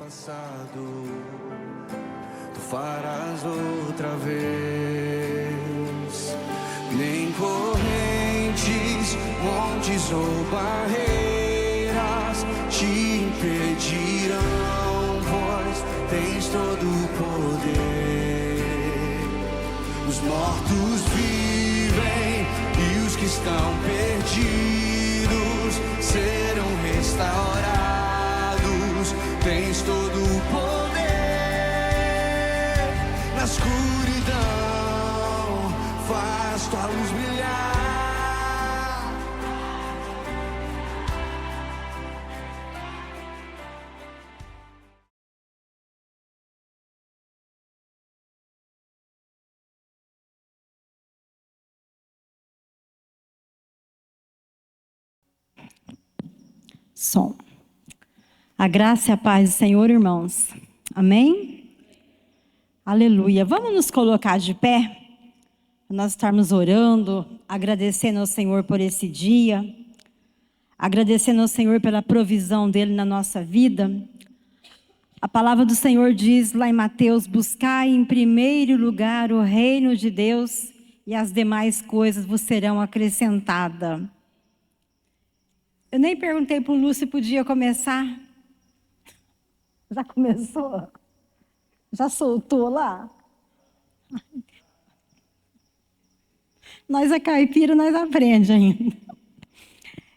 passado, tu farás outra vez. Nem correntes, montes ou barreiras te impedirão, pois tens todo o poder. Os mortos vivem e os que estão perdidos serão restaurados. Tens todo o poder. Na escuridão faz tua luz brilhar. Som. A graça e a paz do Senhor, irmãos. Amém? Aleluia. Vamos nos colocar de pé, para nós estarmos orando, agradecendo ao Senhor por esse dia, agradecendo ao Senhor pela provisão dEle na nossa vida. A palavra do Senhor diz lá em Mateus: buscai em primeiro lugar o reino de Deus e as demais coisas vos serão acrescentadas. Eu nem perguntei para o Lúcio se podia começar. Já começou? Já soltou lá? Nós é caipira, nós aprendemos ainda.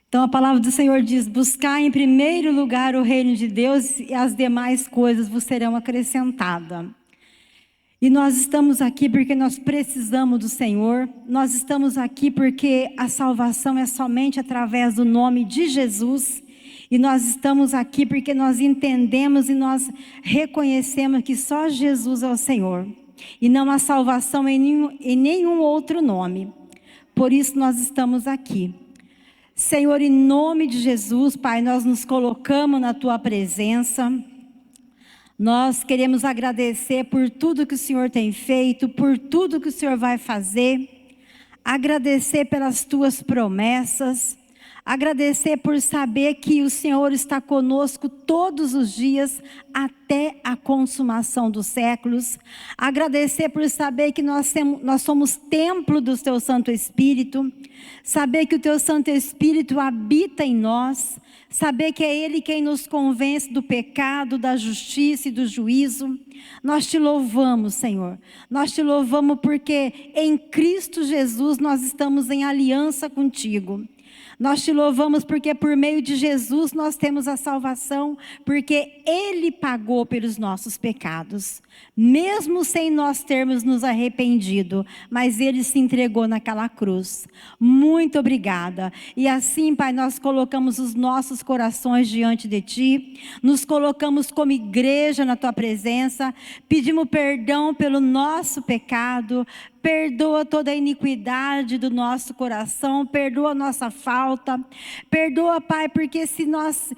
Então a palavra do Senhor diz: buscar em primeiro lugar o reino de Deus e as demais coisas vos serão acrescentadas. E nós estamos aqui porque nós precisamos do Senhor. Nós estamos aqui porque a salvação é somente através do nome de Jesus. E nós estamos aqui porque nós entendemos e nós reconhecemos que só Jesus é o Senhor. E não há salvação em nenhum outro nome. Por isso nós estamos aqui. Senhor, em nome de Jesus, Pai, nós nos colocamos na Tua presença. Nós queremos agradecer por tudo que o Senhor tem feito, por tudo que o Senhor vai fazer. Agradecer pelas Tuas promessas. Agradecer por saber que o Senhor está conosco todos os dias até a consumação dos séculos. Agradecer por saber que nós somos templo do Teu Santo Espírito. Saber que o Teu Santo Espírito habita em nós. Saber que é Ele quem nos convence do pecado, da justiça e do juízo. Nós Te louvamos, Senhor. Nós Te louvamos porque em Cristo Jesus nós estamos em aliança contigo. Nós Te louvamos porque por meio de Jesus nós temos a salvação, porque Ele pagou pelos nossos pecados, mesmo sem nós termos nos arrependido, mas Ele se entregou naquela cruz. Muito obrigada. E assim, Pai, nós colocamos os nossos corações diante de Ti, nos colocamos como igreja na Tua presença, pedimos perdão pelo nosso pecado. Perdoa toda a iniquidade do nosso coração, perdoa a nossa falta, perdoa, Pai, porque se nós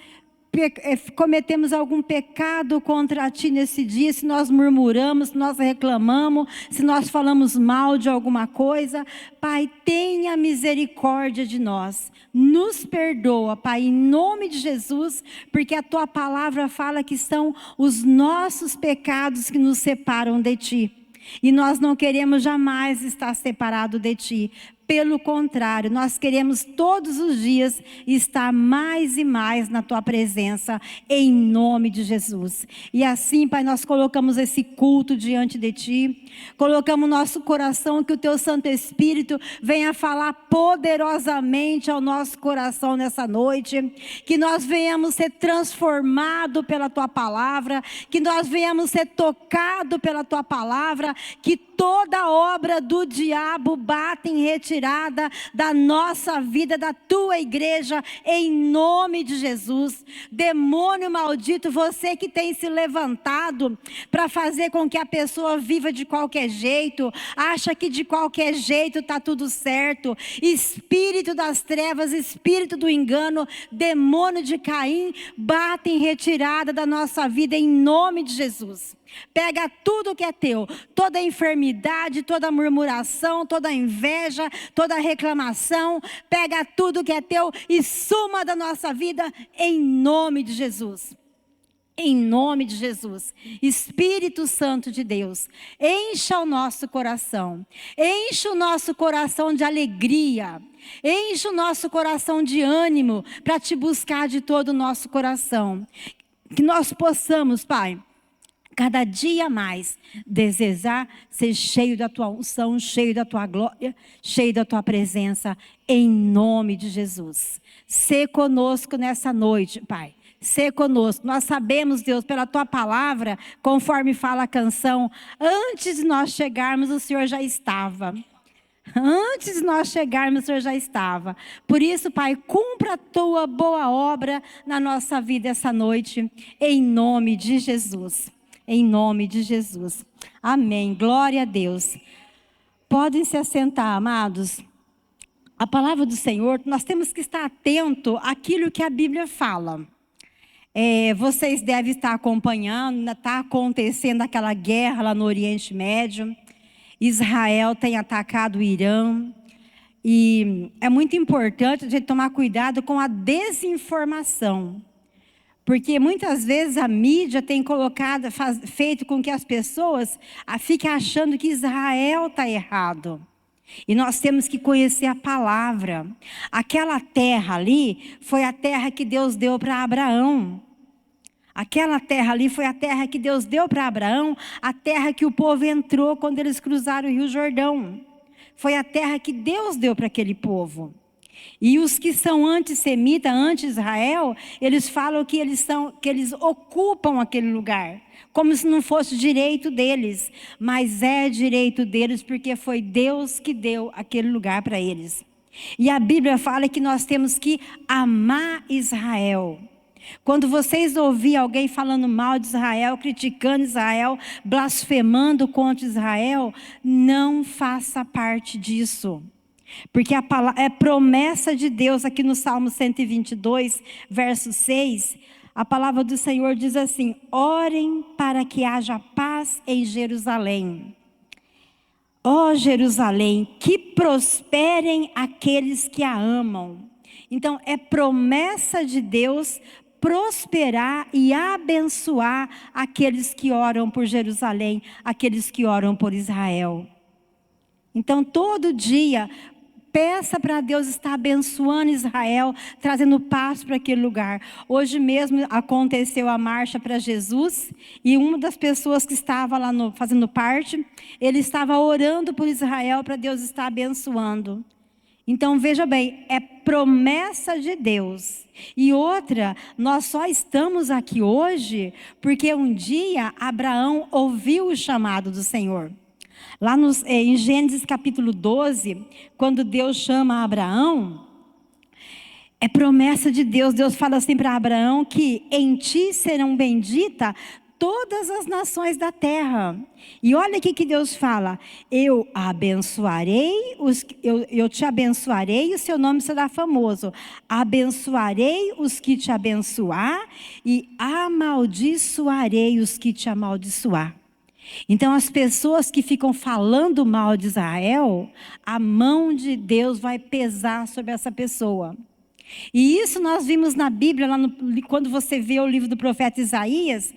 cometemos algum pecado contra Ti nesse dia, se nós murmuramos, se nós reclamamos, se nós falamos mal de alguma coisa, Pai, tenha misericórdia de nós, nos perdoa, Pai, em nome de Jesus, porque a Tua palavra fala que são os nossos pecados que nos separam de Ti. E nós não queremos jamais estar separados de Ti. Pelo contrário, nós queremos todos os dias estar mais e mais na Tua presença, em nome de Jesus. E assim, Pai, nós colocamos esse culto diante de Ti, colocamos nosso coração, que o Teu Santo Espírito venha falar poderosamente ao nosso coração nessa noite, que nós venhamos ser transformados pela Tua palavra, que nós venhamos ser tocados pela Tua palavra, que toda obra do diabo bata em retirada da nossa vida, da Tua igreja, em nome de Jesus. Demônio maldito, você que tem se levantado para fazer com que a pessoa viva de qualquer jeito, acha que de qualquer jeito está tudo certo, espírito das trevas, espírito do engano, demônio de Caim, bata em retirada da nossa vida, em nome de Jesus. Pega tudo que é teu, toda enfermidade, toda murmuração, toda inveja, toda reclamação, pega tudo que é teu e suma da nossa vida em nome de Jesus. Em nome de Jesus, Espírito Santo de Deus, encha o nosso coração de alegria, enche o nosso coração de ânimo para te buscar de todo o nosso coração. Que nós possamos, Pai, cada dia mais desejar ser cheio da tua unção, cheio da tua glória, cheio da tua presença, em nome de Jesus. Sê conosco nessa noite, Pai. Ser conosco. Nós sabemos, Deus, pela tua palavra, conforme fala a canção, antes de nós chegarmos, o Senhor já estava. Antes de nós chegarmos, o Senhor já estava. Por isso, Pai, cumpra a tua boa obra na nossa vida essa noite, em nome de Jesus. Em nome de Jesus. Amém. Glória a Deus. Podem se assentar, amados. A palavra do Senhor, nós temos que estar atento àquilo que a Bíblia fala. Vocês devem estar acompanhando, está acontecendo aquela guerra lá no Oriente Médio. Israel tem atacado o Irã. E é muito importante a gente tomar cuidado com a desinformação. Porque muitas vezes a mídia tem feito com que as pessoas fiquem achando que Israel está errado. E nós temos que conhecer a palavra. Aquela terra ali foi a terra que Deus deu para Abraão. Aquela terra ali foi a terra que Deus deu para Abraão, a terra que o povo entrou quando eles cruzaram o Rio Jordão. Foi a terra que Deus deu para aquele povo. E os que são antissemitas, anti-Israel, eles falam que eles ocupam aquele lugar, como se não fosse direito deles, mas é direito deles porque foi Deus que deu aquele lugar para eles. E a Bíblia fala que nós temos que amar Israel. Quando vocês ouvirem alguém falando mal de Israel, criticando Israel, blasfemando contra Israel, não faça parte disso. Porque é promessa de Deus aqui no Salmo 122, verso 6. A palavra do Senhor diz assim: orem para que haja paz em Jerusalém. Ó Jerusalém, que prosperem aqueles que a amam. Então é promessa de Deus prosperar e abençoar aqueles que oram por Jerusalém, aqueles que oram por Israel. Então todo dia peça para Deus estar abençoando Israel, trazendo paz para aquele lugar. Hoje mesmo aconteceu a marcha para Jesus, e uma das pessoas que estava lá fazendo parte, ele estava orando por Israel para Deus estar abençoando. Então veja bem, é promessa de Deus. E outra, nós só estamos aqui hoje porque um dia Abraão ouviu o chamado do Senhor. Lá em Gênesis capítulo 12, quando Deus chama Abraão, é promessa de Deus. Deus fala assim para Abraão que em ti serão benditas todas as nações da terra. E olha aqui que Deus fala: eu abençoarei, eu te abençoarei e o seu nome será famoso. Abençoarei os que te abençoar e amaldiçoarei os que te amaldiçoar. Então as pessoas que ficam falando mal de Israel, a mão de Deus vai pesar sobre essa pessoa. E isso nós vimos na Bíblia, quando você vê o livro do profeta Isaías.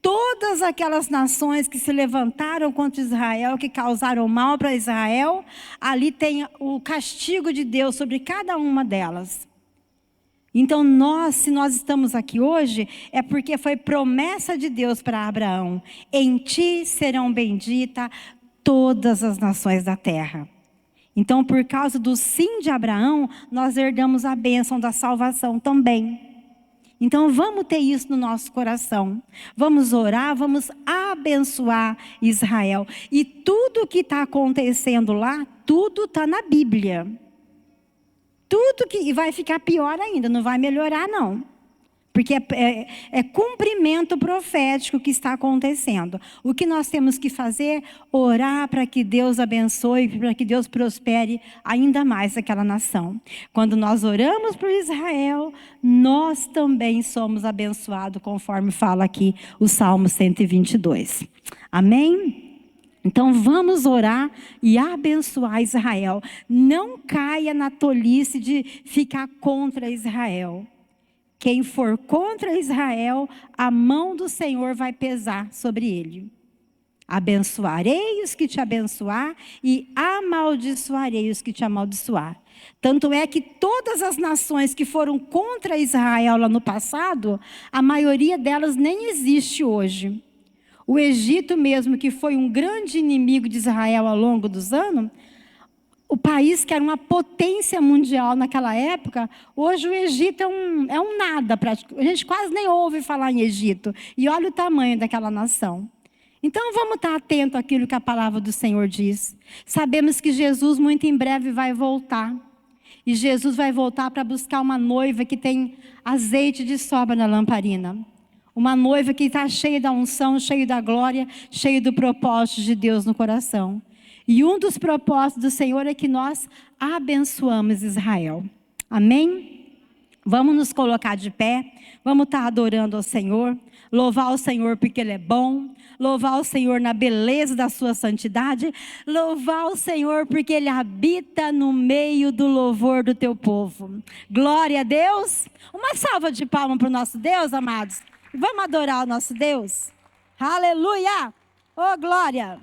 Todas aquelas nações que se levantaram contra Israel, que causaram mal para Israel, ali tem o castigo de Deus sobre cada uma delas. Então se nós estamos aqui hoje, é porque foi promessa de Deus para Abraão: em ti serão benditas todas as nações da terra. Então, por causa do sim de Abraão, nós herdamos a bênção da salvação também. Então vamos ter isso no nosso coração. Vamos orar, vamos abençoar Israel. E tudo que está acontecendo lá, tudo está na Bíblia. E vai ficar pior ainda, não vai melhorar não. Porque é cumprimento profético que está acontecendo. O que nós temos que fazer? Orar para que Deus abençoe, para que Deus prospere ainda mais aquela nação. Quando nós oramos por Israel, nós também somos abençoados, conforme fala aqui o Salmo 122. Amém? Então vamos orar e abençoar Israel. Não caia na tolice de ficar contra Israel. Quem for contra Israel, a mão do Senhor vai pesar sobre ele. Abençoarei os que te abençoar e amaldiçoarei os que te amaldiçoar. Tanto é que todas as nações que foram contra Israel lá no passado, a maioria delas nem existe hoje. O Egito mesmo, que foi um grande inimigo de Israel ao longo dos anos, o país que era uma potência mundial naquela época, hoje o Egito é um nada. A gente quase nem ouve falar em Egito. E olha o tamanho daquela nação. Então vamos estar atentos àquilo que a palavra do Senhor diz. Sabemos que Jesus muito em breve vai voltar. E Jesus vai voltar para buscar uma noiva que tem azeite de sobra na lamparina. Uma noiva que está cheia da unção, cheia da glória, cheia do propósito de Deus no coração. E um dos propósitos do Senhor é que nós abençoamos Israel. Amém? Vamos nos colocar de pé. Vamos estar adorando ao Senhor. Louvar o Senhor porque Ele é bom. Louvar o Senhor na beleza da sua santidade. Louvar o Senhor porque Ele habita no meio do louvor do teu povo. Glória a Deus. Uma salva de palmas para o nosso Deus, amados. Vamos adorar o nosso Deus. Aleluia. Oh, glória.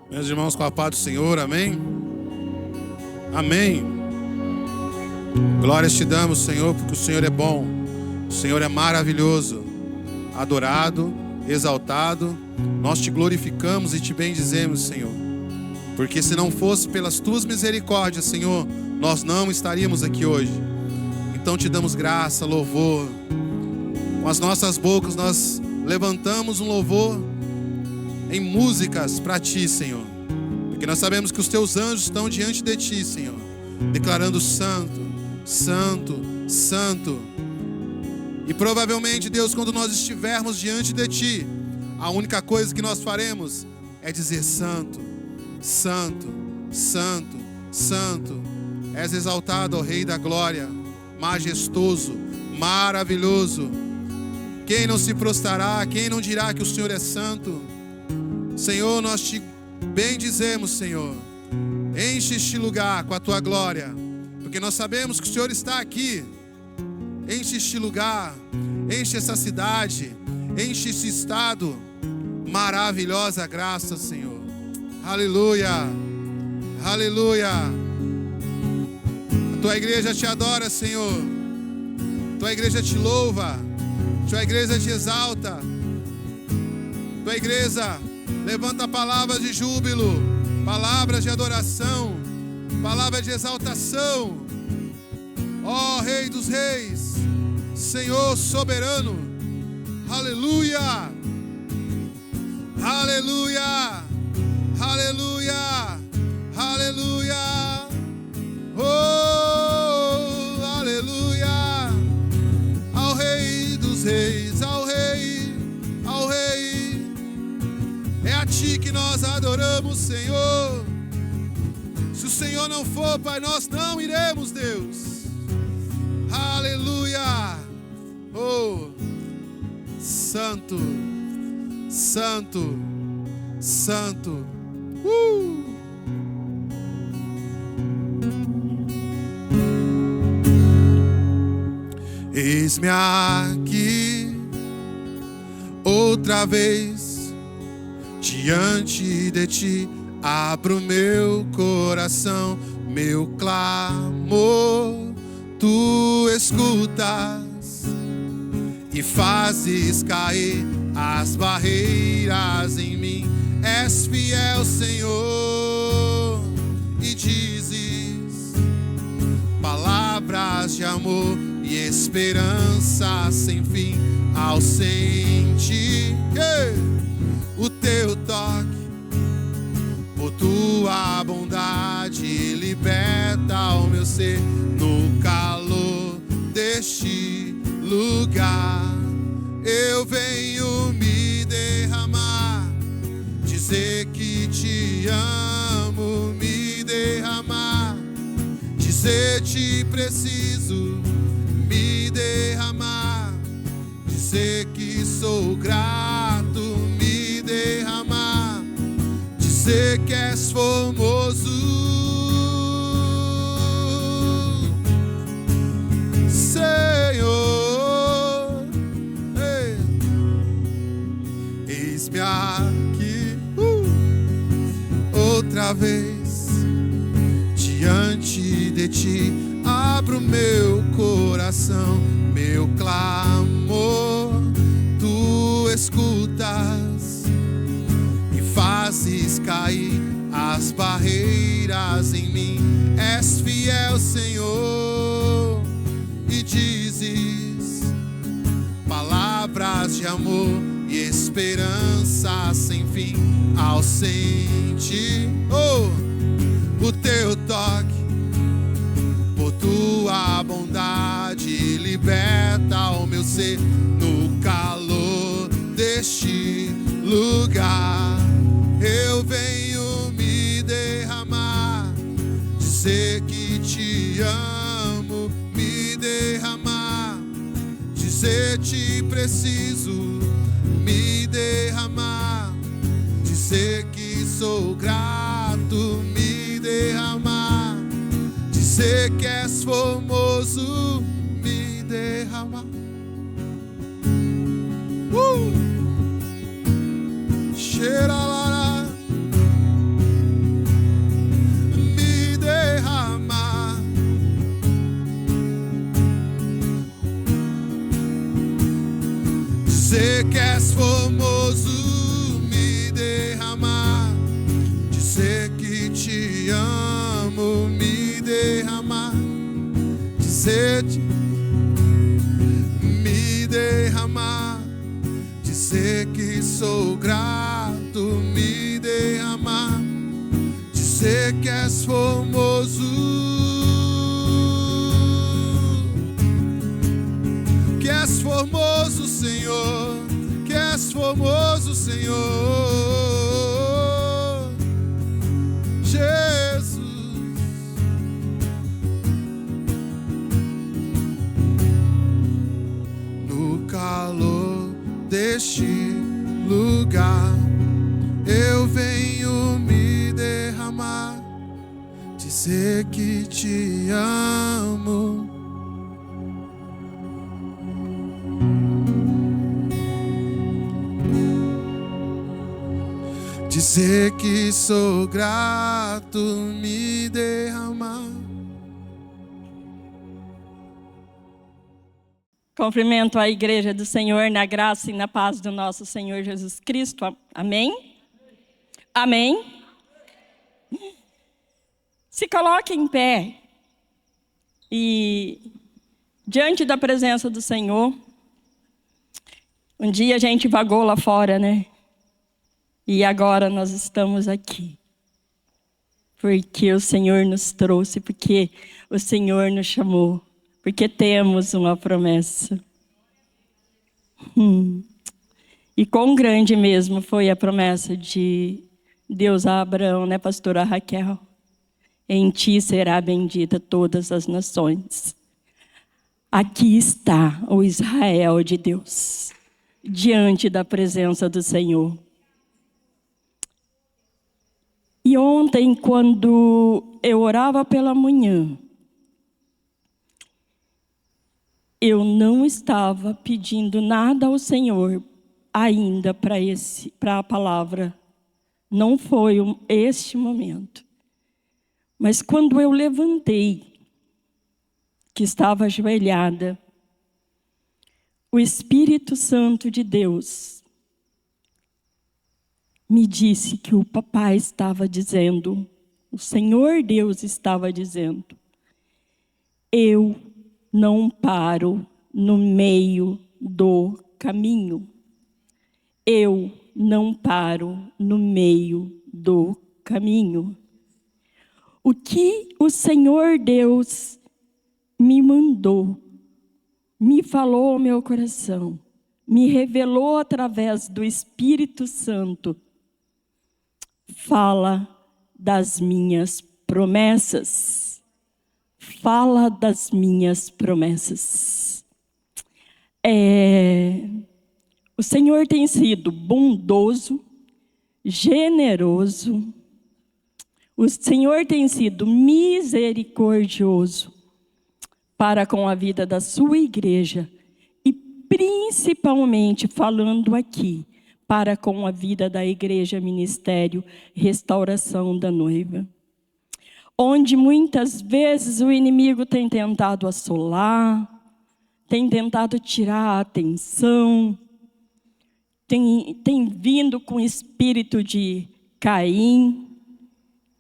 Meus irmãos, com a paz do Senhor, amém? Amém. Glórias te damos, Senhor, porque o Senhor é bom, o Senhor é maravilhoso, adorado, exaltado. Nós te glorificamos e te bendizemos, Senhor, porque se não fosse pelas tuas misericórdias, Senhor, nós não estaríamos aqui hoje. Então te damos graça, louvor. Com as nossas bocas nós levantamos um louvor em músicas para ti, Senhor, porque nós sabemos que os teus anjos estão diante de ti, Senhor, declarando santo, santo, santo. E provavelmente, Deus, quando nós estivermos diante de ti, a única coisa que nós faremos é dizer santo, santo, santo, santo. És exaltado, ó Rei da glória, majestoso, maravilhoso. Quem não se prostrará, quem não dirá que o Senhor é santo? Senhor, nós te bendizemos, Senhor. Enche este lugar com a tua glória, porque nós sabemos que o Senhor está aqui. Enche este lugar, enche essa cidade, enche esse estado. Maravilhosa graça, Senhor. Aleluia, aleluia. A tua igreja te adora, Senhor. A tua igreja te louva, a tua igreja te exalta. A tua igreja levanta palavras de júbilo, palavras de adoração, palavras de exaltação. Ó Rei dos Reis, Senhor soberano, aleluia, aleluia, aleluia, aleluia, oh, aleluia, ao Rei dos Reis, ao Rei, ao Rei. É a ti que nós adoramos, Senhor. Se o Senhor não for, Pai, nós não iremos, Deus. Aleluia. Oh, santo, santo, santo. Eis-me aqui outra vez diante de ti, abro meu coração, meu clamor, tu escutas e fazes cair as barreiras em mim. És fiel, Senhor, e dizes palavras de amor e esperança sem fim ao sentir o teu toque, por tua bondade liberta o meu ser no calor deste lugar. Eu venho me derramar, dizer que te amo, me derramar, dizer te preciso, me derramar, dizer que sou grato, me derramar, dizer que és formoso, Senhor. Ei. Eis-me aqui outra vez diante de ti, abro meu coração, meu clamor tu escutas e fazes cair as barreiras em mim. És fiel, Senhor, e dizes palavras de amor e esperança sem fim. Ao sentir o teu toque, por tua bondade liberta o meu ser. No calor deste lugar eu venho me derramar, dizer que te amo, me derramar, dizer te preciso, me derramar, dizer que sou grato, me derramar, dizer que és formoso, me derramar. Xeralala, me derramar, dizer que és formoso, me derramar, dizer que te amo, me derramar, dizer-te, me derramar, dizer que sou grato, me derramar, dizer que és formoso, que és formoso, Senhor, que és formoso, Senhor, Jesus. No calor deste lugar eu venho me derramar, dizer que te amo, dizer que sou grato, me derramar. Cumprimento a igreja do Senhor na graça e na paz do nosso Senhor Jesus Cristo. Amém? Amém? Se coloque em pé e diante da presença do Senhor. Um dia a gente vagou lá fora, né? E agora nós estamos aqui. Porque o Senhor nos trouxe, porque o Senhor nos chamou. Porque temos uma promessa. E quão grande mesmo foi a promessa de Deus a Abraão, né, pastora Raquel? Em ti será bendita todas as nações. Aqui está o Israel de Deus, diante da presença do Senhor. E ontem, quando eu orava pela manhã, eu não estava pedindo nada ao Senhor ainda para a palavra. Não foi este momento. Mas quando eu levantei, que estava ajoelhada, o Espírito Santo de Deus me disse que o papai estava dizendo, o Senhor Deus estava dizendo, eu não paro no meio do caminho. Eu não paro no meio do caminho. O que o Senhor Deus me mandou, me falou ao meu coração, me revelou através do Espírito Santo, fala das minhas promessas. Fala das minhas promessas. O Senhor tem sido bondoso, generoso. O Senhor tem sido misericordioso para com a vida da sua igreja e principalmente falando aqui para com a vida da igreja ministério Restauração da Noiva. Onde muitas vezes o inimigo tem tentado assolar, tem tentado tirar a atenção, tem vindo com espírito de Caim,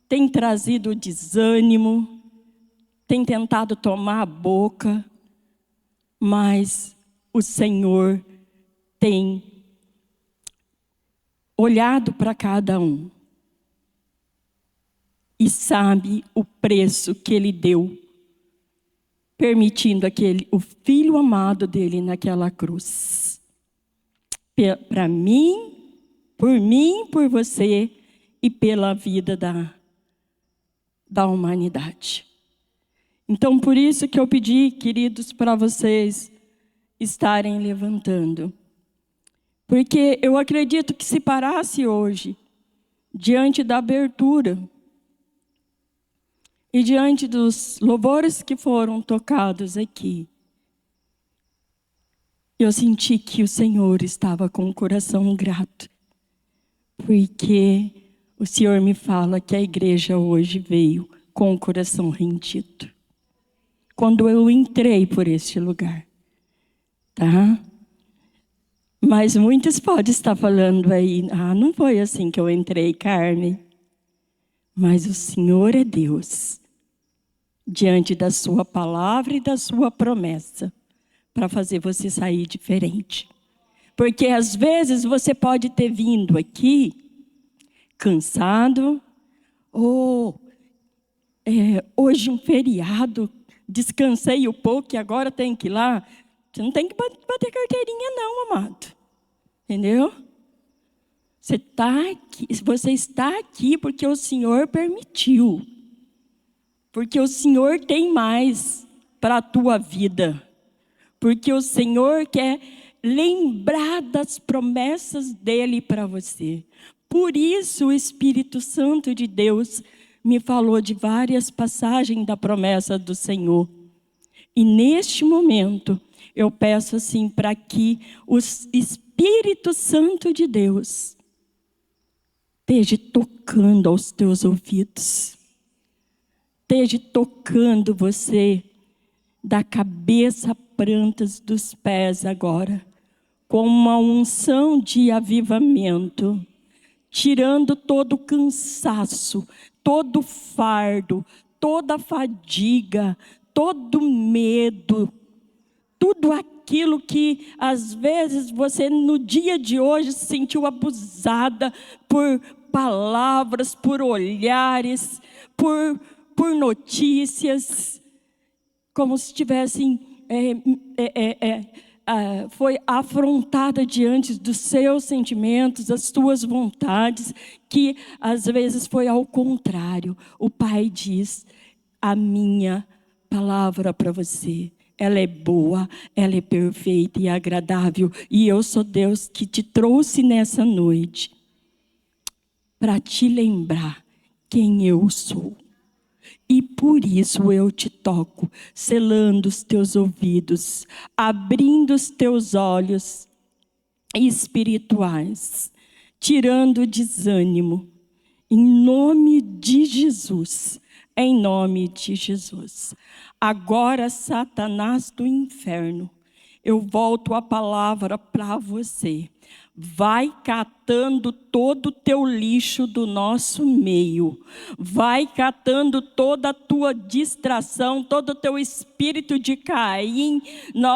tem trazido desânimo, tem tentado tomar a boca, mas o Senhor tem olhado para cada um e sabe o preço que Ele deu, permitindo o Filho amado dele naquela cruz. Para mim, por você e pela vida da humanidade. Então, por isso que eu pedi, queridos, para vocês estarem levantando. Porque eu acredito que se parasse hoje, diante da abertura, e diante dos louvores que foram tocados aqui, eu senti que o Senhor estava com o coração grato. Porque o Senhor me fala que a igreja hoje veio com o coração rendido. Quando eu entrei por este lugar, tá? Mas muitos podem estar falando aí, não foi assim que eu entrei, Carmen. Mas o Senhor é Deus, diante da sua palavra e da sua promessa, para fazer você sair diferente. Porque às vezes você pode ter vindo aqui, cansado, ou hoje um feriado, descansei um pouco e agora tem que ir lá. Você não tem que bater carteirinha não, amado. Entendeu? Você está aqui porque o Senhor permitiu. Porque o Senhor tem mais para a tua vida. Porque o Senhor quer lembrar das promessas dEle para você. Por isso o Espírito Santo de Deus me falou de várias passagens da promessa do Senhor. E neste momento, eu peço assim para que o Espírito Santo de Deus esteja tocando aos teus ouvidos. Esteja tocando você da cabeça a plantas dos pés agora, com uma unção de avivamento, tirando todo o cansaço, todo o fardo, toda a fadiga, todo o medo, tudo aquilo que às vezes você no dia de hoje se sentiu abusada por palavras, por olhares, por notícias, como se tivessem foi afrontada diante dos seus sentimentos, das suas vontades, que às vezes foi ao contrário. O Pai diz: a minha palavra para você, ela é boa, ela é perfeita e agradável, e eu sou Deus que te trouxe nessa noite para te lembrar quem eu sou. E por isso eu te toco, selando os teus ouvidos, abrindo os teus olhos espirituais, tirando o desânimo, em nome de Jesus, em nome de Jesus. Agora, Satanás do inferno, eu volto a palavra para você. Vai catando todo o teu lixo do nosso meio. Vai catando toda a tua distração, todo o teu espírito de Caim.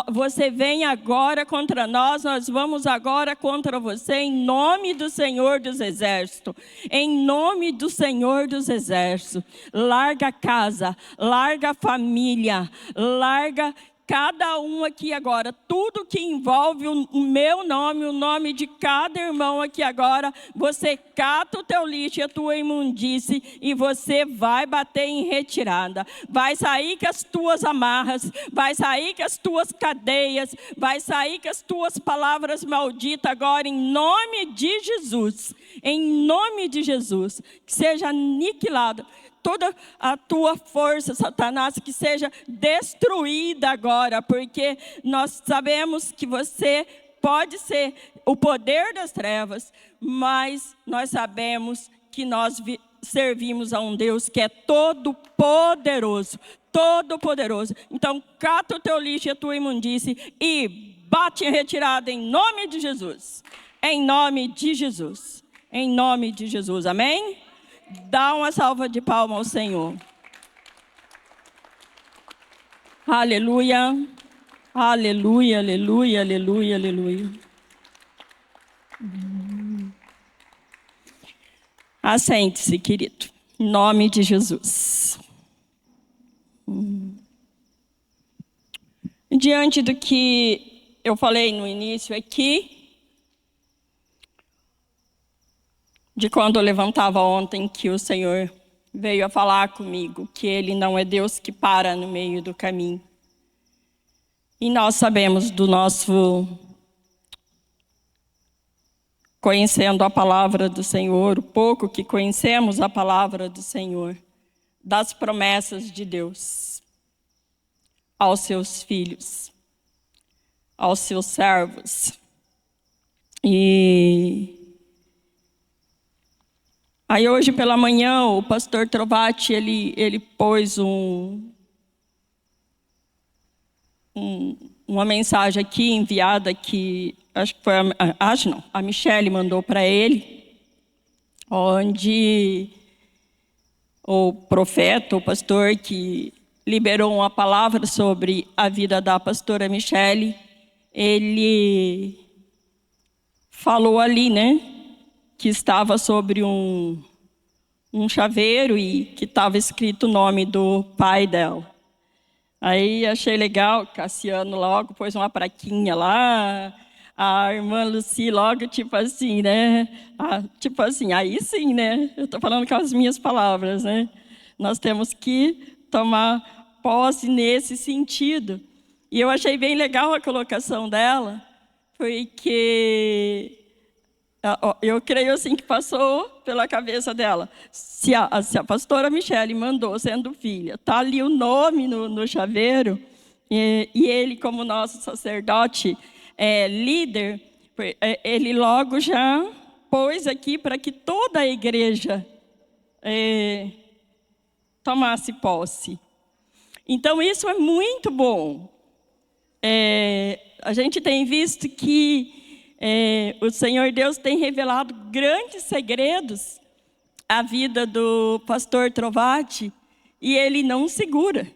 Você vem agora contra nós vamos agora contra você em nome do Senhor dos Exércitos. Em nome do Senhor dos Exércitos. Larga a casa, larga a família, larga cada um aqui agora, tudo que envolve o meu nome, o nome de cada irmão aqui agora, você cata o teu lixo e a tua imundície e você vai bater em retirada. Vai sair com as tuas amarras, vai sair com as tuas cadeias, vai sair com as tuas palavras malditas agora, em nome de Jesus. Em nome de Jesus, que seja aniquilada toda a tua força, Satanás, que seja destruída agora, porque nós sabemos que você pode ser o poder das trevas, mas nós sabemos que nós servimos a um Deus que é todo poderoso. Então, cata o teu lixo e a tua imundície e bate em retirada em nome de Jesus. Em nome de Jesus. Em nome de Jesus. Amém? Dá uma salva de palmas ao Senhor. Aleluia. Aleluia, aleluia, aleluia, aleluia. Assente-se, querido. Em nome de Jesus. Diante do que eu falei no início aqui, de quando eu levantava ontem, que o Senhor veio a falar comigo, que Ele não é Deus que para no meio do caminho. E nós sabemos do nosso, conhecendo a palavra do Senhor, o pouco que conhecemos a palavra do Senhor, das promessas de Deus aos seus filhos, aos seus servos. E aí hoje pela manhã o pastor Trovati, ele pôs uma mensagem aqui enviada que a Michele mandou para ele, onde o profeta, o pastor que liberou uma palavra sobre a vida da pastora Michele, ele falou ali, né, que estava sobre um chaveiro e que estava escrito o nome do pai dela. Aí achei legal, Cassiano logo pôs uma plaquinha lá, a irmã Lucy logo tipo assim, né? Tipo assim, aí sim, né? Eu estou falando com as minhas palavras, né? Nós temos que tomar posse nesse sentido. E eu achei bem legal a colocação dela, porque eu creio assim que passou pela cabeça dela. Se a pastora Michele mandou, sendo filha, está ali o nome no chaveiro, e ele, como nosso sacerdote líder, ele logo já pôs aqui para que toda a igreja tomasse posse. Então, isso é muito bom. A gente tem visto que o Senhor Deus tem revelado grandes segredos à vida do pastor Trovati, e ele não segura.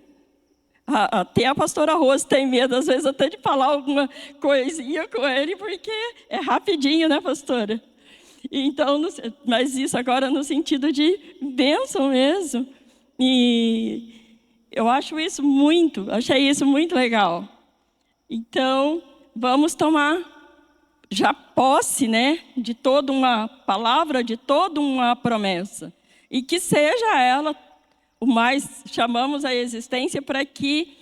Até a pastora Rose tem medo, às vezes, até de falar alguma coisinha com ele, porque é rapidinho, né, pastora? Então, mas isso agora no sentido de bênção mesmo. E eu achei isso muito legal. Então, vamos tomar já posse, né, de toda uma palavra, de toda uma promessa. E que seja ela o mais chamamos à existência para que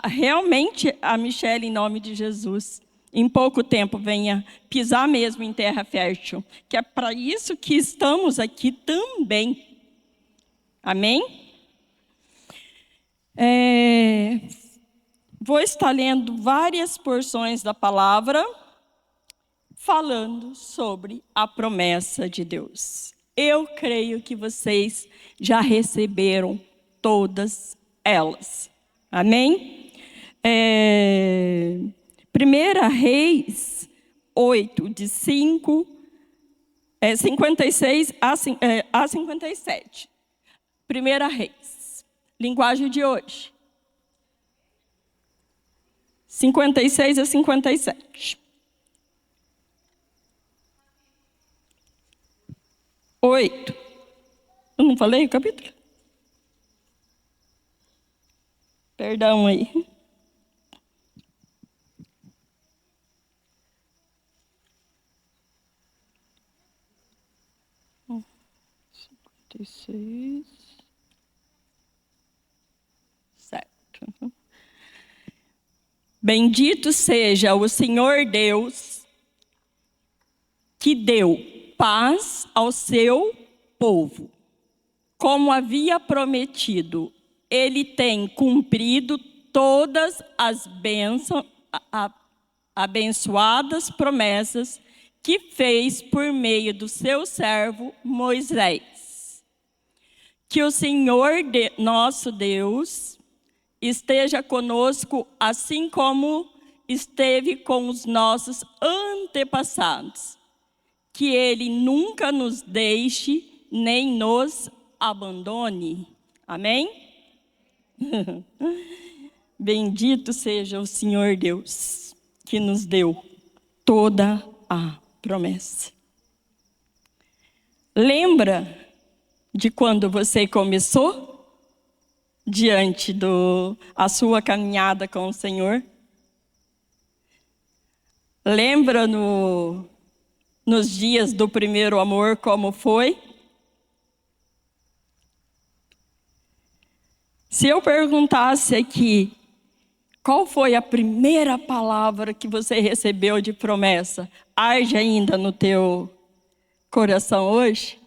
realmente a Michele, em nome de Jesus, em pouco tempo venha pisar mesmo em terra fértil. Que é para isso que estamos aqui também. Amém? Vou estar lendo várias porções da palavra, falando sobre a promessa de Deus. Eu creio que vocês já receberam todas elas. Amém? 1 Reis 8, de 56 a 57. 1 Reis. Linguagem de hoje. 56 a 57. 8. Eu não falei o capítulo? Perdão aí. 46. Certo. Bendito seja o Senhor Deus, que deu paz ao seu povo. Como havia prometido, ele tem cumprido todas as abençoadas promessas que fez por meio do seu servo Moisés. Que o Senhor nosso Deus esteja conosco, assim como esteve com os nossos antepassados. Que ele nunca nos deixe nem nos abandone. Amém? Bendito seja o Senhor Deus, que nos deu toda a promessa. Lembra de quando você começou diante a sua caminhada com o Senhor? Lembra nos dias do primeiro amor como foi? Se eu perguntasse aqui, qual foi a primeira palavra que você recebeu de promessa? Arde ainda no teu coração hoje?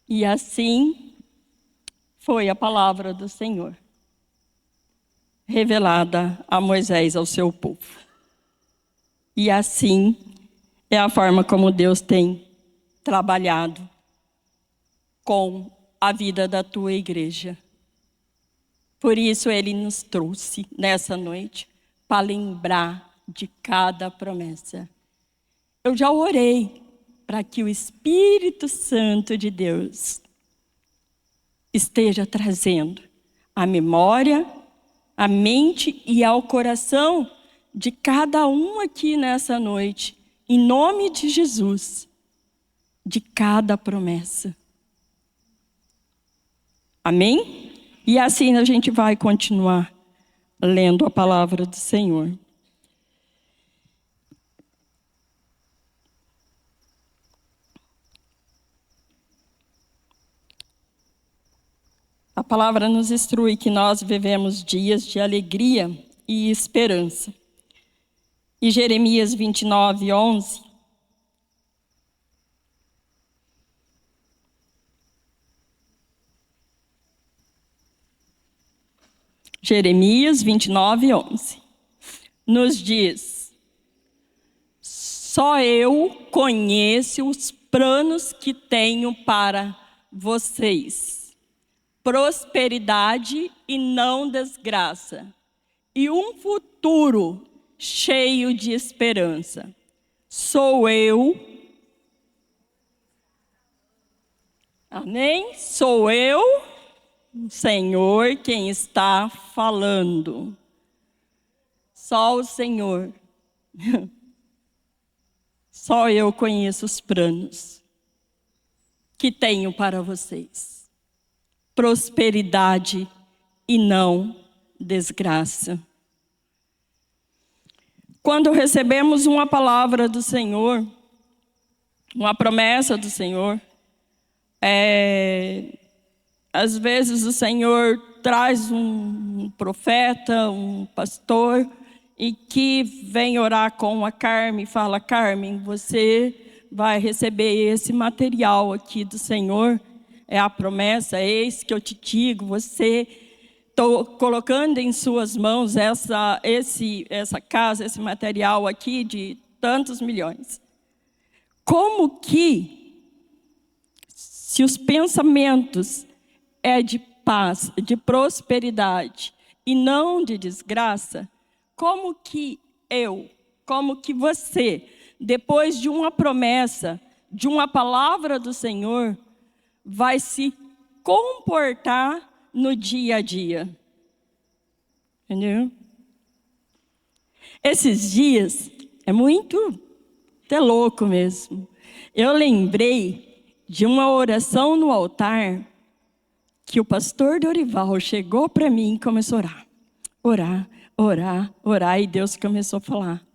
E assim foi a palavra do Senhor, revelada a Moisés, ao seu povo. E assim é a forma como Deus tem trabalhado com a vida da tua igreja. Por isso ele nos trouxe nessa noite para lembrar de cada promessa. Eu já orei para que o Espírito Santo de Deus esteja trazendo a memória, a mente e ao coração de cada um aqui nessa noite, em nome de Jesus, de cada promessa. Amém? E assim a gente vai continuar lendo a palavra do Senhor. A palavra nos instrui que nós vivemos dias de alegria e esperança. E Jeremias 29, 11. Jeremias 29, 11. Nos diz: só eu conheço os planos que tenho para vocês. Prosperidade e não desgraça. E um futuro cheio de esperança. Sou eu. Amém? Sou eu, Senhor, quem está falando. Só o Senhor. Só eu conheço os planos que tenho para vocês. Prosperidade e não desgraça. Quando recebemos uma palavra do Senhor, uma promessa do Senhor, às vezes o Senhor traz um profeta, um pastor, e que vem orar com a Carmen e fala: Carmen, você vai receber esse material aqui do Senhor, é a promessa, é eis que eu te digo, estou colocando em suas mãos essa casa, esse material aqui de tantos milhões. Como que, se os pensamentos é de paz, de prosperidade e não de desgraça, como que você, depois de uma promessa, de uma palavra do Senhor, vai se comportar no dia a dia? Entendeu? Esses dias, é até louco mesmo. Eu lembrei de uma oração no altar, que o pastor Dorival chegou para mim e começou a orar, e Deus começou a falar.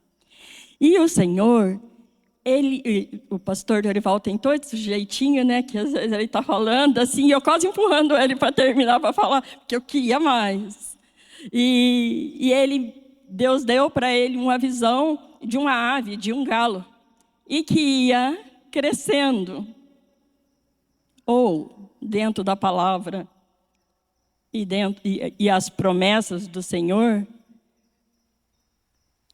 E o Senhor o pastor Dorival tem todo esse jeitinho, né? Que às vezes ele está falando assim, eu quase empurrando ele para terminar, para falar, porque eu queria mais. E Deus deu para ele uma visão de uma ave, de um galo, e que ia crescendo. Ou, dentro da palavra, e as promessas do Senhor,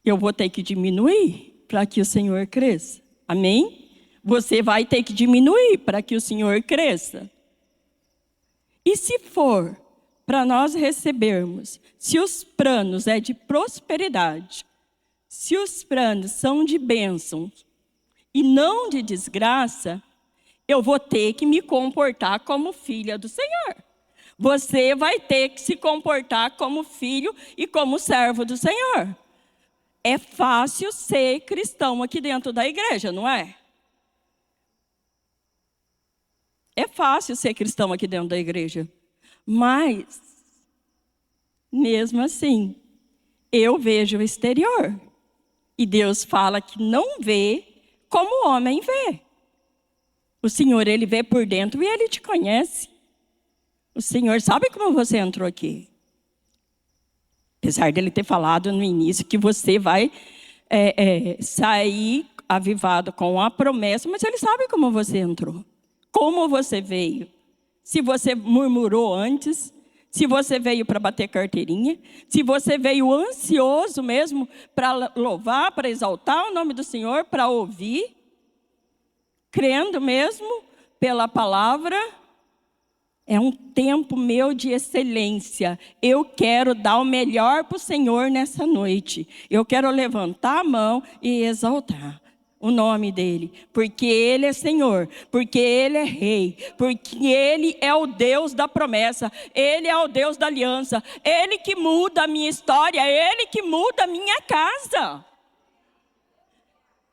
eu vou ter que diminuir para que o Senhor cresça. Amém? Você vai ter que diminuir para que o Senhor cresça. E se for para nós recebermos, se os planos é de prosperidade, se os planos são de bênçãos e não de desgraça, eu vou ter que me comportar como filha do Senhor. Você vai ter que se comportar como filho e como servo do Senhor. É fácil ser cristão aqui dentro da igreja, não é? É fácil ser cristão aqui dentro da igreja. Mas, mesmo assim, eu vejo o exterior. E Deus fala que não vê como o homem vê. O Senhor, Ele vê por dentro e Ele te conhece. O Senhor sabe como você entrou aqui. Apesar dele ter falado no início que você vai sair avivado com a promessa, mas ele sabe como você entrou, como você veio. Se você murmurou antes, se você veio para bater carteirinha, se você veio ansioso mesmo para louvar, para exaltar o nome do Senhor, para ouvir, crendo mesmo pela palavra. É um tempo meu de excelência. Eu quero dar o melhor para o Senhor nessa noite. Eu quero levantar a mão e exaltar o nome dEle. Porque Ele é Senhor, porque Ele é Rei, porque Ele é o Deus da promessa, Ele é o Deus da aliança, Ele que muda a minha história, Ele que muda a minha casa.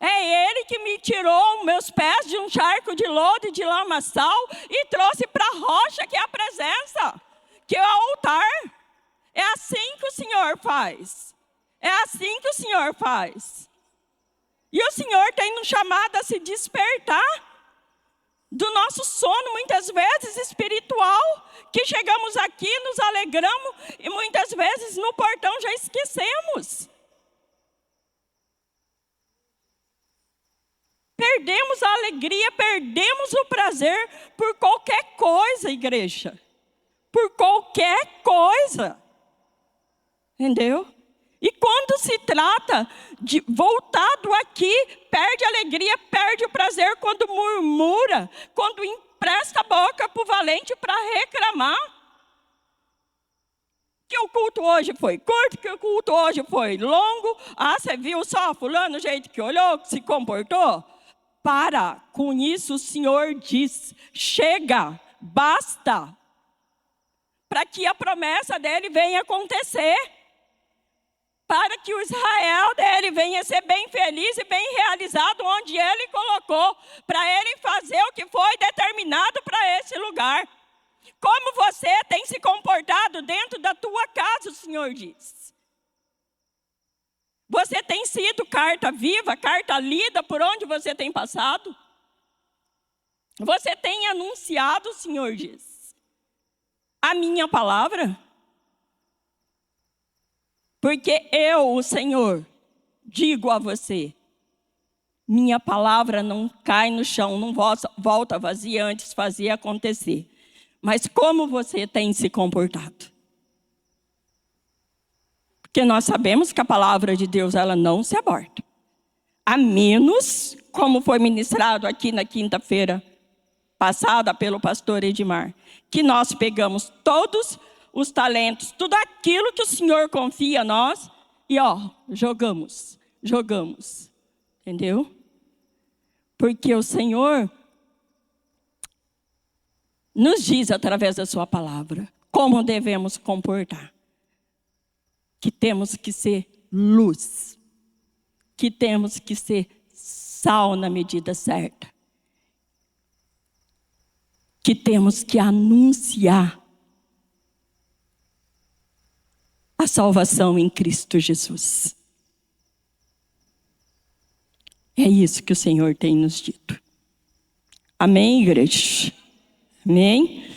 É Ele que me tirou meus pés de um charco de lodo e de lamaçal e trouxe para a rocha, que é a presença, que é o altar. É assim que o Senhor faz. É assim que o Senhor faz. E o Senhor tem nos chamado a se despertar do nosso sono, muitas vezes espiritual, que chegamos aqui, nos alegramos e muitas vezes no portão já esquecemos. Perdemos a alegria, perdemos o prazer por qualquer coisa, igreja. Por qualquer coisa. Entendeu? E quando se trata de voltado aqui, perde a alegria, perde o prazer quando murmura, quando empresta a boca para o valente para reclamar. Que o culto hoje foi curto, que o culto hoje foi longo. Ah, você viu só fulano, o jeito que olhou, que se comportou? Para com isso, o Senhor diz, chega, basta, para que a promessa dele venha acontecer, para que o Israel dele venha ser bem feliz e bem realizado onde ele colocou, para ele fazer o que foi determinado para esse lugar. Como você tem se comportado dentro da tua casa, o Senhor diz. Você tem sido carta viva, carta lida por onde você tem passado? Você tem anunciado, o Senhor diz, a minha palavra? Porque eu, o Senhor, digo a você, minha palavra não cai no chão, não volta vazia, antes fazia acontecer. Mas como você tem se comportado? Porque nós sabemos que a palavra de Deus, ela não se aborta. A menos, como foi ministrado aqui na quinta-feira passada pelo pastor Edmar, que nós pegamos todos os talentos, tudo aquilo que o Senhor confia a nós, e jogamos. Entendeu? Porque o Senhor nos diz através da sua palavra como devemos comportar. Que temos que ser luz, que temos que ser sal na medida certa, que temos que anunciar a salvação em Cristo Jesus. É isso que o Senhor tem nos dito. Amém, igreja? Amém?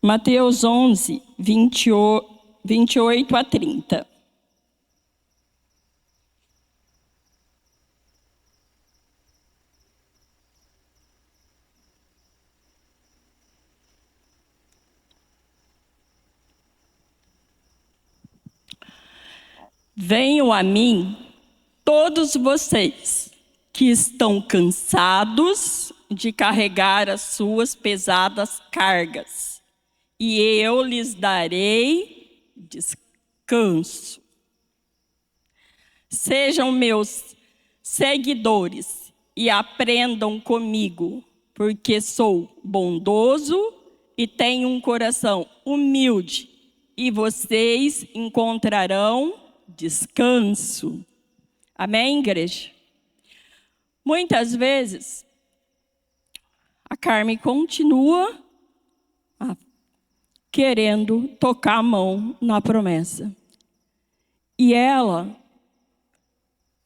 Mateus 11, 28 a 30. Venham a mim, todos vocês que estão cansados de carregar as suas pesadas cargas, e eu lhes darei descanso. Sejam meus seguidores e aprendam comigo, porque sou bondoso e tenho um coração humilde, e vocês encontrarão descanso. Amém, igreja? Muitas vezes, a Carmen continua querendo tocar a mão na promessa. E ela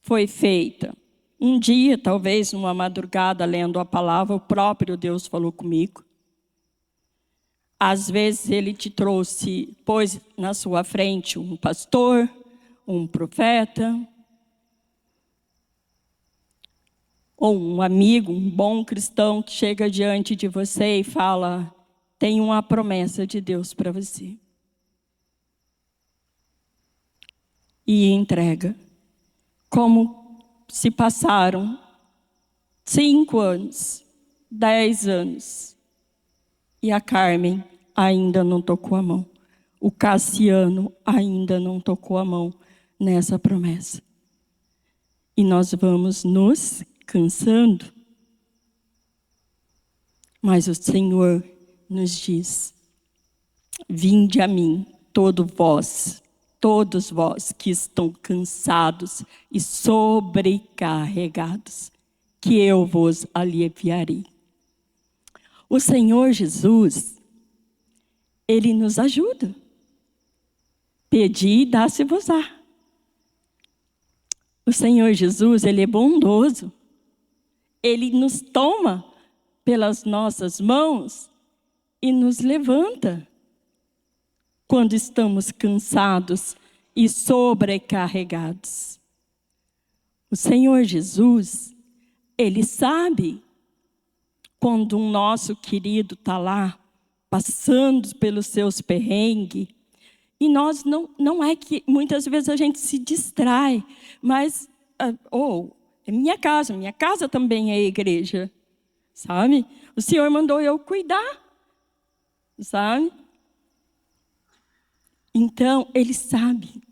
foi feita. Um dia, talvez, numa madrugada, lendo a palavra, o próprio Deus falou comigo. Às vezes, Ele te trouxe, pôs na sua frente um pastor, um profeta, ou um amigo, um bom cristão que chega diante de você e fala: tem uma promessa de Deus para você. E entrega. Como se passaram 5 anos, 10 anos, e a Carmen ainda não tocou a mão. O Cassiano ainda não tocou a mão nessa promessa. E nós vamos nos cansando. Mas o Senhor nos diz: vinde a mim, todos vós que estão cansados e sobrecarregados, que eu vos aliviarei. O Senhor Jesus, Ele nos ajuda. Pedi e dá-se-vos-á. O Senhor Jesus, Ele é bondoso. Ele nos toma pelas nossas mãos e nos levanta quando estamos cansados e sobrecarregados. O Senhor Jesus, Ele sabe quando um nosso querido está lá, passando pelos seus perrengues, e nós não é que muitas vezes a gente se distrai, mas, é minha casa também é igreja, sabe? O Senhor mandou eu cuidar, sabe? Então, Ele sabe.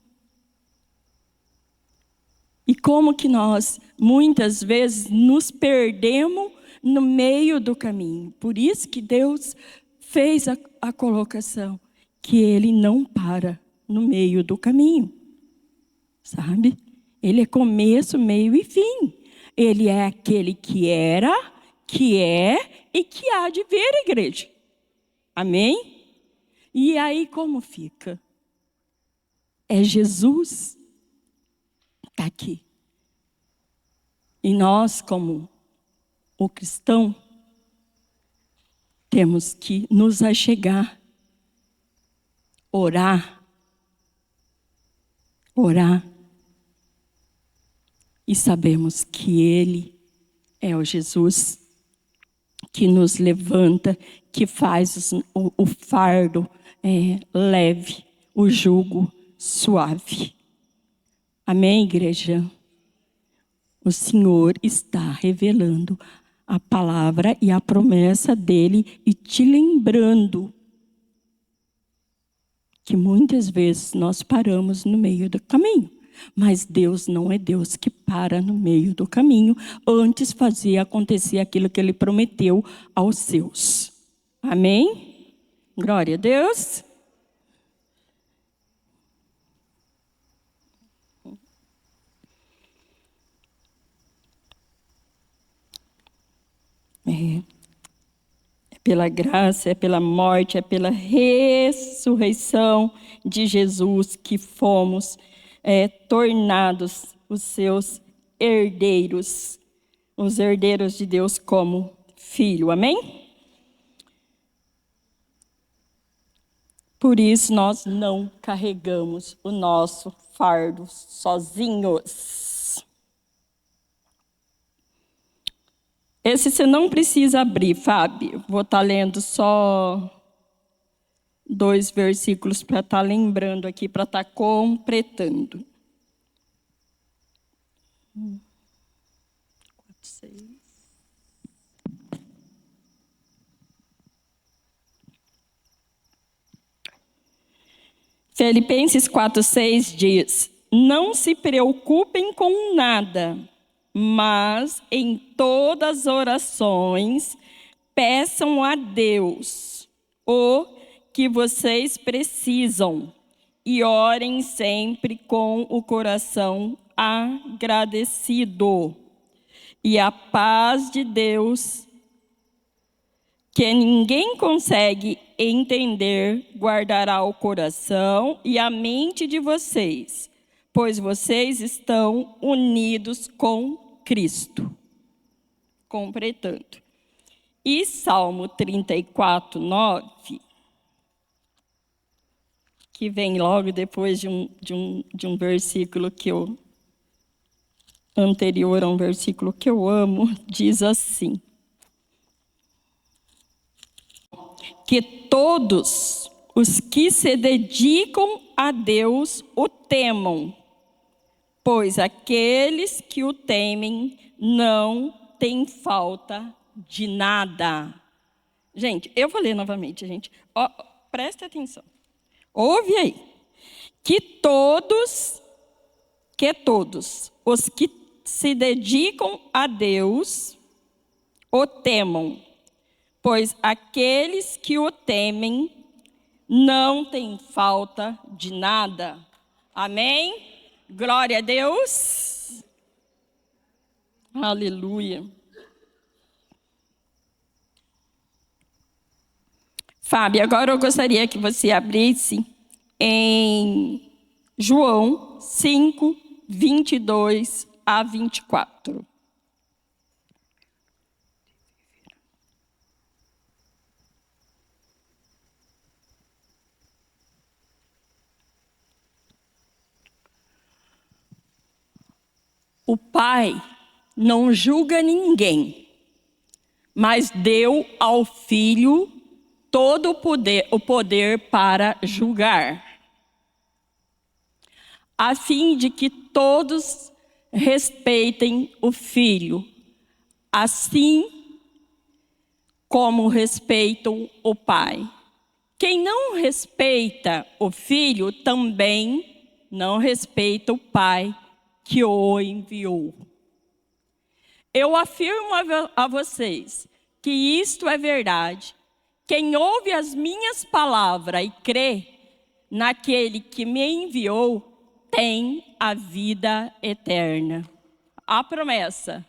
E como que nós, muitas vezes, nos perdemos no meio do caminho. Por isso que Deus fez a colocação, que Ele não para no meio do caminho, sabe? Ele é começo, meio e fim. Ele é aquele que era, que é e que há de vir, igreja. Amém? E aí como fica? É Jesus está aqui. E nós, como o cristão, temos que nos achegar, orar, e sabemos que Ele é o Jesus que nos levanta, que faz o fardo leve, o jugo suave. Amém, igreja? O Senhor está revelando a palavra e a promessa dEle e te lembrando que muitas vezes nós paramos no meio do caminho. Mas Deus não é Deus que para no meio do caminho, antes fazer acontecer aquilo que Ele prometeu aos seus. Amém? Glória a Deus. pela graça, é pela morte, é pela ressurreição de Jesus que fomos tornados os seus herdeiros, os herdeiros de Deus como filho, amém? Por isso nós não carregamos o nosso fardo sozinhos. Esse você não precisa abrir, Fábio. Vou estar lendo só 2 versículos para estar lembrando aqui, para estar completando. 4, 6. Filipenses 4:6 diz: não se preocupem com nada, mas em todas as orações peçam a Deus o que vocês precisam e orem sempre com o coração agradecido. E a paz de Deus, que ninguém consegue entender, guardará o coração e a mente de vocês, pois vocês estão unidos com Cristo. Completando. E Salmo 34:9, que vem logo depois de um versículo que eu anterior a um versículo que eu amo, diz assim: que todos os que se dedicam a Deus o temam, pois aqueles que o temem não têm falta de nada. Gente, eu vou ler novamente, gente. Ó, presta atenção. Ouve aí. Que todos os que se dedicam a Deus o temam, pois aqueles que o temem não têm falta de nada. Amém? Glória a Deus. Aleluia. Fábio, agora eu gostaria que você abrisse em João 5, 22 a 24. O Pai não julga ninguém, mas deu ao Filho todo o poder para julgar, a fim de que todos respeitem o Filho, assim como respeitam o Pai. Quem não respeita o Filho também não respeita o Pai que o enviou. Eu afirmo a vocês que isto é verdade. Quem ouve as minhas palavras e crê naquele que me enviou, tem a vida eterna. A promessa.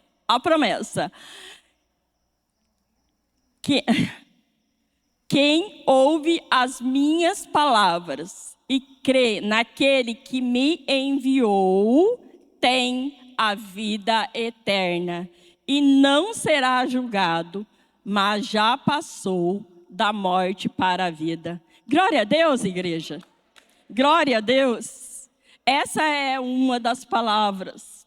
Quem ouve as minhas palavras e crê naquele que me enviou, tem a vida eterna e não será julgado, mas já passou da morte para a vida. Glória a Deus, igreja. Glória a Deus. Essa é uma das palavras.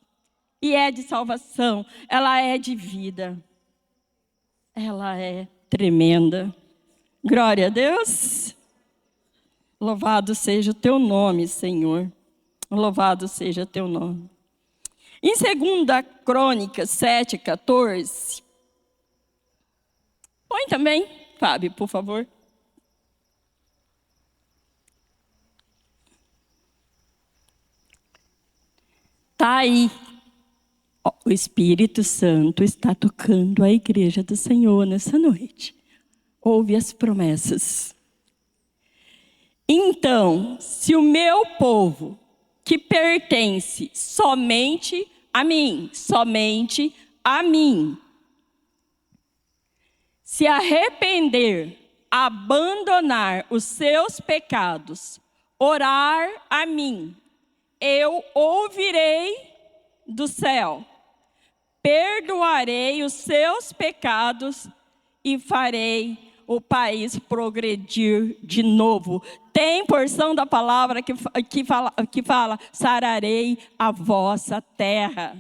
E é de salvação. Ela é de vida. Ela é tremenda. Glória a Deus. Louvado seja o teu nome, Senhor. Louvado seja o teu nome. Em 2 Crônicas 7:14. Põe também, Fábio, por favor. Está aí. O Espírito Santo está tocando a igreja do Senhor nessa noite. Ouve as promessas. Então, se o meu povo, que pertence somente a mim, se arrepender, abandonar os seus pecados, orar a mim, eu ouvirei do céu, perdoarei os seus pecados e farei o país progredir de novo. Tem porção da palavra que fala, sararei a vossa terra.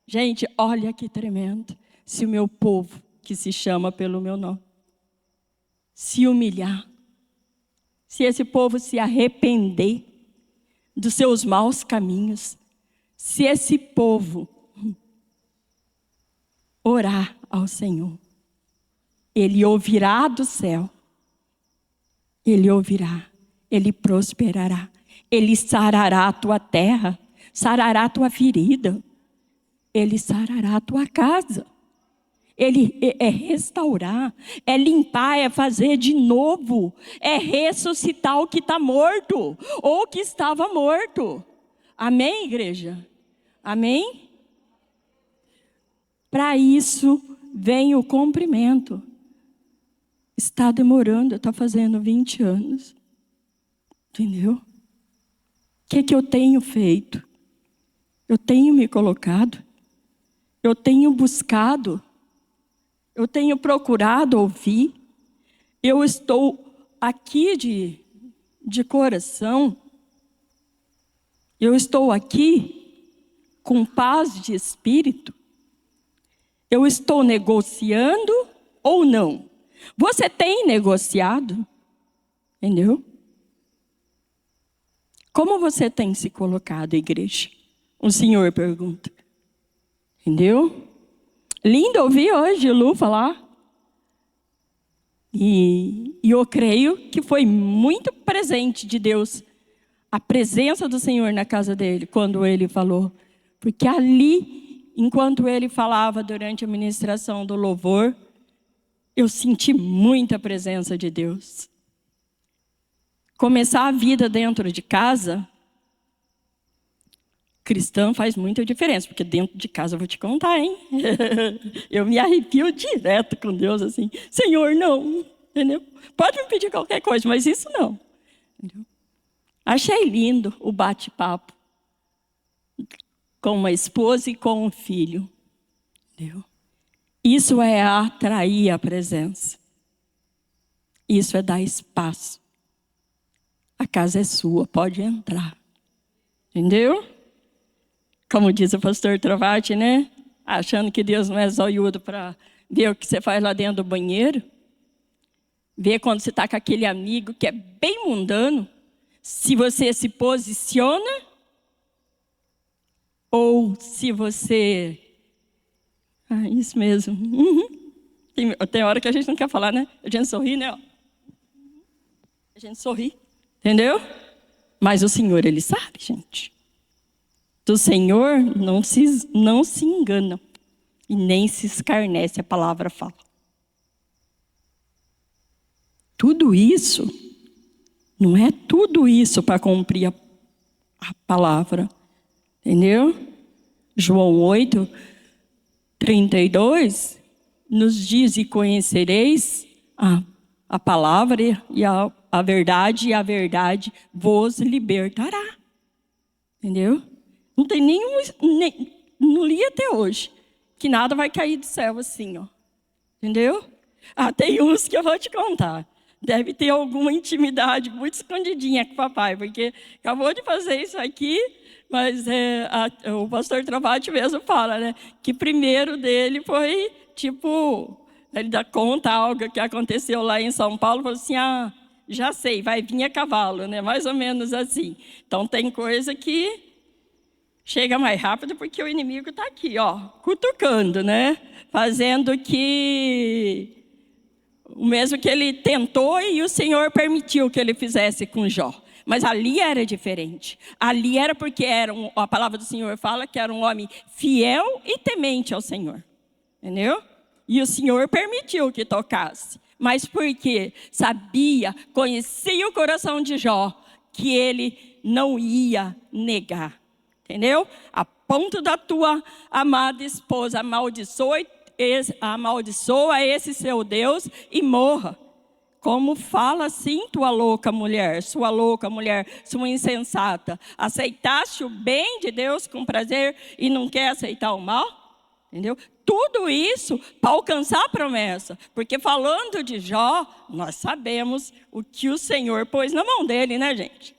Gente, olha que tremendo. Se o meu povo, que se chama pelo meu nome, se humilhar, se esse povo se arrepender dos seus maus caminhos, se esse povo orar ao Senhor, Ele ouvirá do céu, Ele ouvirá, Ele prosperará, Ele sarará a tua terra, sarará a tua ferida, Ele sarará a tua casa. Ele é restaurar, é limpar, é fazer de novo, é ressuscitar o que está morto, ou o que estava morto. Amém, igreja? Amém? Para isso vem o cumprimento. Está demorando, está fazendo 20 anos. Entendeu? O que eu tenho feito? Eu tenho me colocado, eu tenho buscado, eu tenho procurado ouvir, eu estou aqui de coração, eu estou aqui com paz de espírito, eu estou negociando ou não? Você tem negociado? Entendeu? Como você tem se colocado, igreja? O Senhor pergunta. Entendeu? Lindo ouvir hoje o Lu falar. E eu creio que foi muito presente de Deus, a presença do Senhor na casa dele, quando ele falou. Porque ali, enquanto ele falava durante a ministração do louvor, eu senti muita presença de Deus. Começar a vida dentro de casa, cristã, faz muita diferença, porque dentro de casa eu vou te contar, hein? Eu me arrepio direto com Deus, assim, Senhor, não, entendeu? Pode me pedir qualquer coisa, mas isso não. Entendeu? Achei lindo o bate-papo com uma esposa e com um filho. Entendeu? Isso é atrair a presença. Isso é dar espaço. A casa é sua, pode entrar. Entendeu? Como diz o pastor Trovati, né? Achando que Deus não é zoiudo para ver o que você faz lá dentro do banheiro. Ver quando você está com aquele amigo que é bem mundano. Se você se posiciona. Ou se você... Ah, isso mesmo. Uhum. Tem hora que a gente não quer falar, né? A gente sorri, né? A gente sorri. Entendeu? Mas o Senhor, Ele sabe, gente. Do Senhor não se engana. E nem se escarnece, a palavra fala. Tudo isso, não é tudo isso para cumprir a palavra. Entendeu? João 8, 32, nos diz, e conhecereis a palavra e a verdade vos libertará. Entendeu? Não tem não li até hoje, que nada vai cair do céu assim, ó. Entendeu? Tem uns que eu vou te contar. Deve ter alguma intimidade muito escondidinha com o papai, porque acabou de fazer isso aqui, mas o pastor Travati mesmo fala, né? Que primeiro dele foi, tipo, ele dá conta algo que aconteceu lá em São Paulo, falou assim, já sei, vai vir a cavalo, né? Mais ou menos assim. Então tem coisa que chega mais rápido porque o inimigo está aqui, ó, cutucando, né? Fazendo que o mesmo que ele tentou e o Senhor permitiu que ele fizesse com Jó. Mas ali era diferente. Ali era porque a palavra do Senhor fala que era um homem fiel e temente ao Senhor. Entendeu? E o Senhor permitiu que tocasse. Mas porque sabia, conhecia o coração de Jó, que ele não ia negar. Entendeu? A ponto da tua amada esposa amaldiçoou amaldiçoa esse seu Deus e morra. Como fala assim, tua louca mulher, sua insensata. Aceitaste o bem de Deus com prazer e não quer aceitar o mal? Entendeu? Tudo isso para alcançar a promessa. Porque falando de Jó, nós sabemos o que o Senhor pôs na mão dele, né, gente?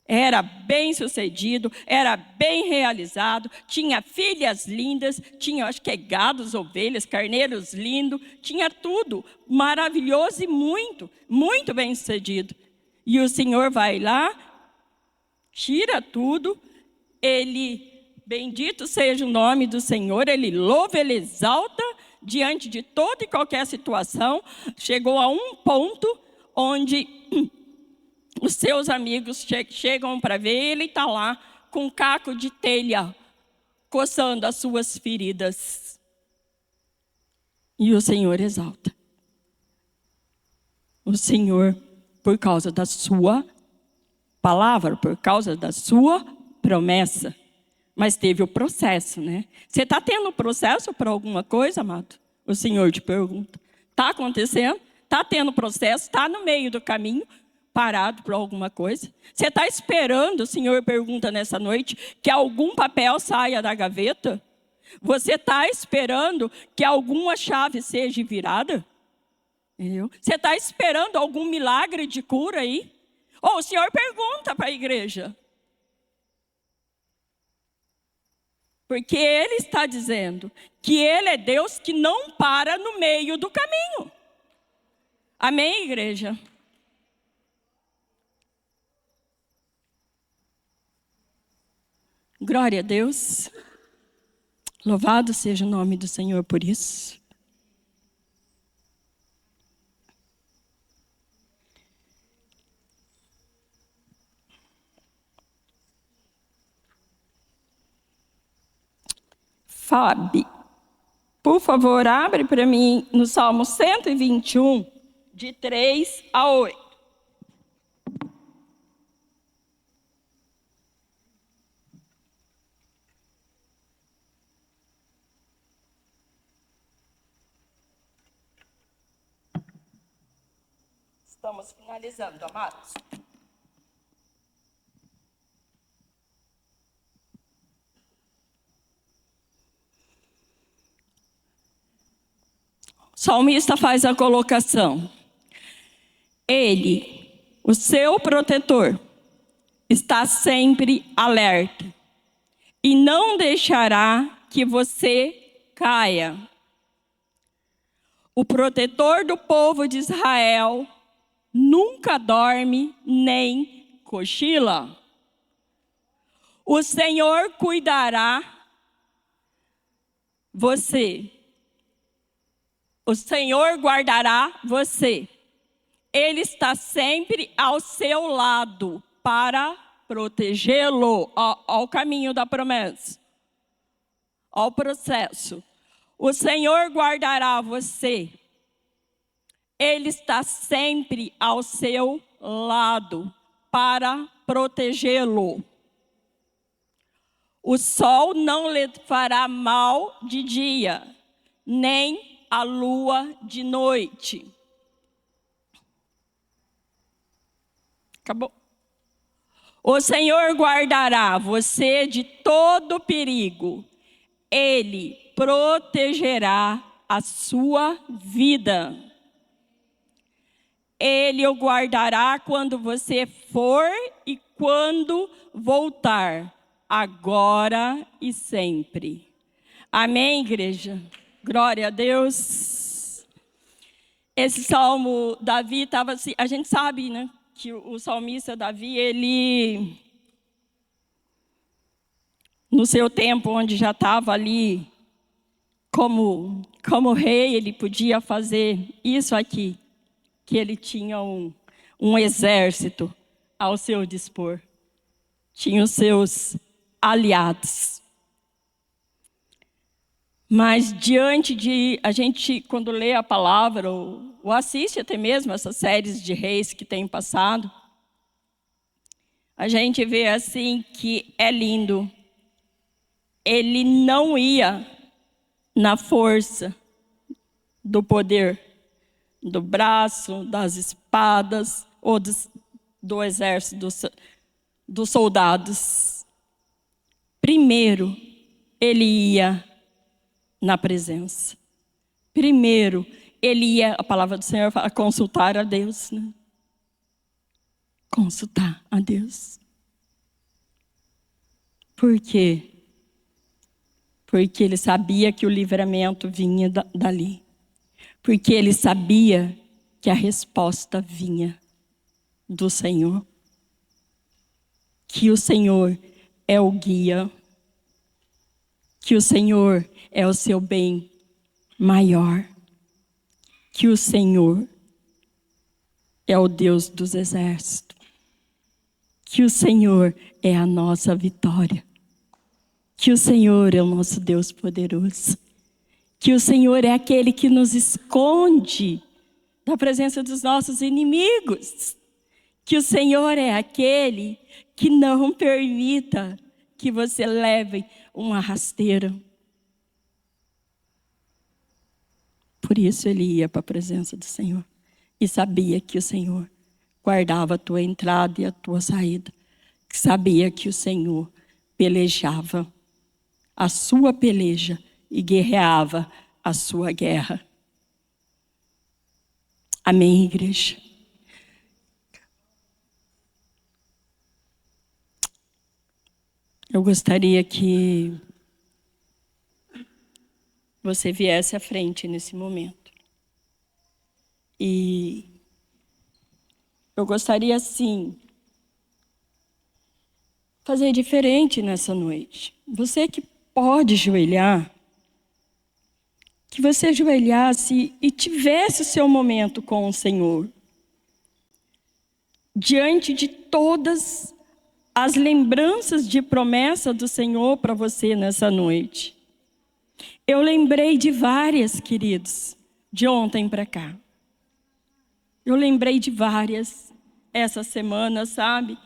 Era bem sucedido, era bem realizado, tinha filhas lindas, tinha, acho que gados, ovelhas, carneiros lindos, tinha tudo maravilhoso e muito, muito bem sucedido. E o Senhor vai lá, tira tudo, bendito seja o nome do Senhor, ele louva, ele exalta diante de toda e qualquer situação. Chegou a um ponto onde os seus amigos chegam para ver, ele está lá com um caco de telha, coçando as suas feridas. E o Senhor exalta. O Senhor, por causa da sua palavra, por causa da sua promessa. Mas teve o processo, né? Você está tendo processo para alguma coisa, amado? O Senhor te pergunta. Está acontecendo? Está tendo processo? Está no meio do caminho? Parado por alguma coisa? Você está esperando, o Senhor pergunta nessa noite, que algum papel saia da gaveta? Você está esperando que alguma chave seja virada? Entendeu? Você está esperando algum milagre de cura aí? Ou o Senhor pergunta para a igreja. Porque Ele está dizendo que Ele é Deus que não para no meio do caminho. Amém, igreja? Glória a Deus. Louvado seja o nome do Senhor por isso. Fábio, por favor, abre para mim no Salmo 121, de 3 a 8. Estamos finalizando, amados. O salmista faz a colocação. Ele, o seu protetor, está sempre alerta e não deixará que você caia. O protetor do povo de Israel nunca dorme nem cochila. O Senhor cuidará você. O Senhor guardará você. Ele está sempre ao seu lado para protegê-lo ao caminho da promessa, ao processo. O Senhor guardará você. Ele está sempre ao seu lado para protegê-lo. O sol não lhe fará mal de dia, nem a lua de noite. Acabou. O Senhor guardará você de todo perigo. Ele protegerá a sua vida. Ele o guardará quando você for e quando voltar, agora e sempre. Amém, igreja? Glória a Deus. Esse salmo, Davi estava assim, a gente sabe, né, que o salmista Davi, ele, no seu tempo, onde já estava ali como rei, ele podia fazer isso aqui, que ele tinha um exército ao seu dispor. Tinha os seus aliados. Mas diante de, a gente quando lê a palavra, ou assiste até mesmo essas séries de reis que tem passado, a gente vê assim que é lindo. Ele não ia na força do poder do braço, das espadas ou do exército, dos soldados. Primeiro, ele ia na presença. Primeiro, ele ia, a palavra do Senhor fala, consultar a Deus, né? Consultar a Deus. Por quê? Porque ele sabia que o livramento vinha dali. Porque ele sabia que a resposta vinha do Senhor. Que o Senhor é o guia. Que o Senhor é o seu bem maior. Que o Senhor é o Deus dos exércitos. Que o Senhor é a nossa vitória. Que o Senhor é o nosso Deus poderoso. Que o Senhor é aquele que nos esconde da presença dos nossos inimigos. Que o Senhor é aquele que não permita que você leve uma rasteira. Por isso ele ia para a presença do Senhor. E sabia que o Senhor guardava a tua entrada e a tua saída. Sabia que o Senhor pelejava a sua peleja e guerreava a sua guerra. Amém, igreja? Eu gostaria que você viesse à frente nesse momento. E eu gostaria, sim, fazer diferente nessa noite. Você que pode ajoelhar, que você ajoelhasse e tivesse o seu momento com o Senhor. Diante de todas as lembranças de promessa do Senhor para você nessa noite. Eu lembrei de várias, queridos, de ontem para cá. Eu lembrei de várias essa semana, sabe?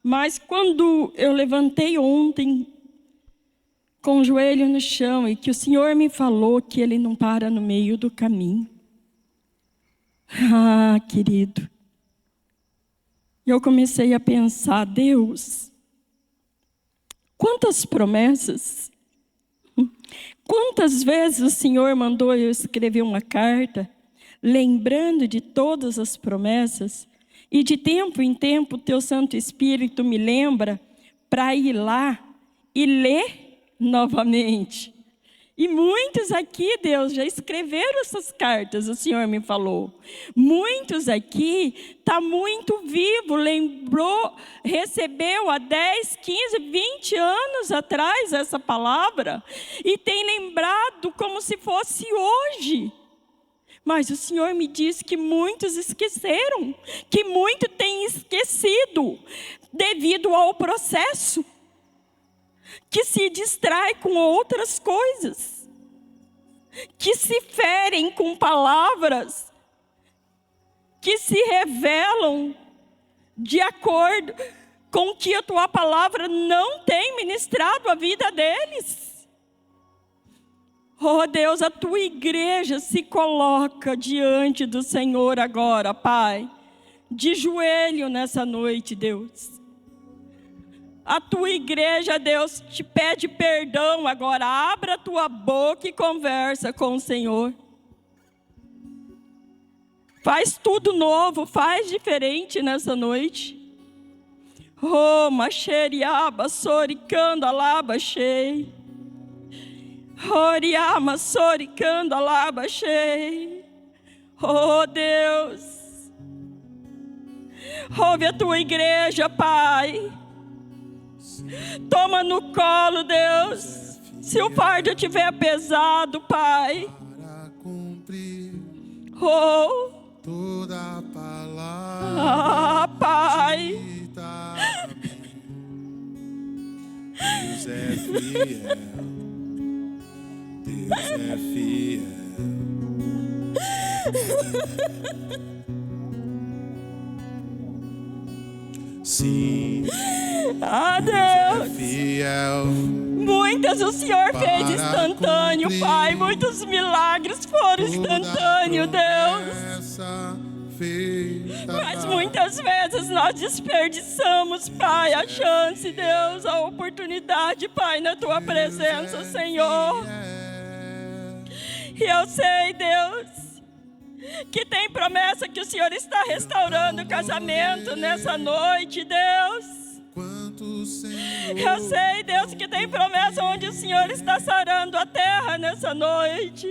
Mas quando eu levantei ontem, com o joelho no chão, e que o Senhor me falou que Ele não para no meio do caminho. Ah, querido. Eu comecei a pensar, Deus, quantas promessas, quantas vezes o Senhor mandou eu escrever uma carta, lembrando de todas as promessas, e de tempo em tempo o Teu Santo Espírito me lembra para ir lá e ler novamente. E muitos aqui, Deus, já escreveram essas cartas, o Senhor me falou. Muitos aqui tá muito vivo, lembrou, recebeu há 10, 15, 20 anos atrás essa palavra e tem lembrado como se fosse hoje. Mas o Senhor me disse que muitos esqueceram, que muito têm esquecido devido ao processo, que se distrai com outras coisas, que se ferem com palavras, que se revelam de acordo com que a tua palavra não tem ministrado a vida deles. Oh Deus, a tua igreja se coloca diante do Senhor agora, Pai, de joelho nessa noite, Deus. A tua igreja, Deus, te pede perdão agora. Abra a tua boca e conversa com o Senhor. Faz tudo novo, faz diferente nessa noite. Oh, macheriaba, soricando, alaba, chei. Oriama, soricando, alaba, chei. Oh, Deus. Ouve a tua igreja, Pai. Toma no colo, Deus. Se o fardo estiver pesado, Pai. Para cumprir toda a palavra. Pai. Deus é fiel. Deus é fiel. Sim, Ah, Deus é Deus. fiel. Muitas o Senhor fez Para instantâneo, cumprir Pai. Muitos milagres foram instantâneos, Deus. Promessa feita. Mas muitas vezes nós desperdiçamos, Pai, a chance, Deus, a oportunidade, Pai, na Tua presença, Senhor. E eu sei, Deus, que tem promessa que o Senhor está restaurando o casamento nessa noite, Deus. Eu sei, Deus, que tem promessa onde o Senhor está sarando a terra nessa noite.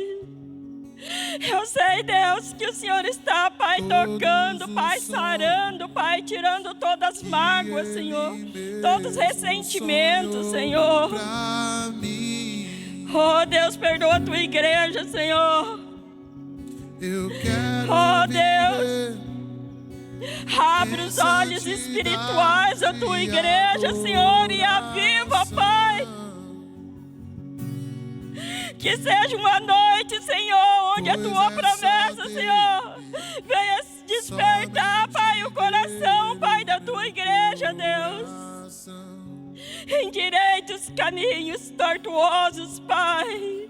Eu sei, Deus, que o Senhor está, Pai, tocando, Pai, sarando, Pai, tirando todas as mágoas, Senhor, todos os ressentimentos, Senhor. Oh, Deus, perdoa a Tua igreja, Senhor. Oh, Deus, abre os olhos espirituais da Tua igreja, Senhor, e aviva, Pai. Que seja uma noite, Senhor, onde a Tua promessa, Senhor, venha despertar, Pai, o coração, Pai, da Tua igreja, Deus. Endireita os caminhos tortuosos, Pai.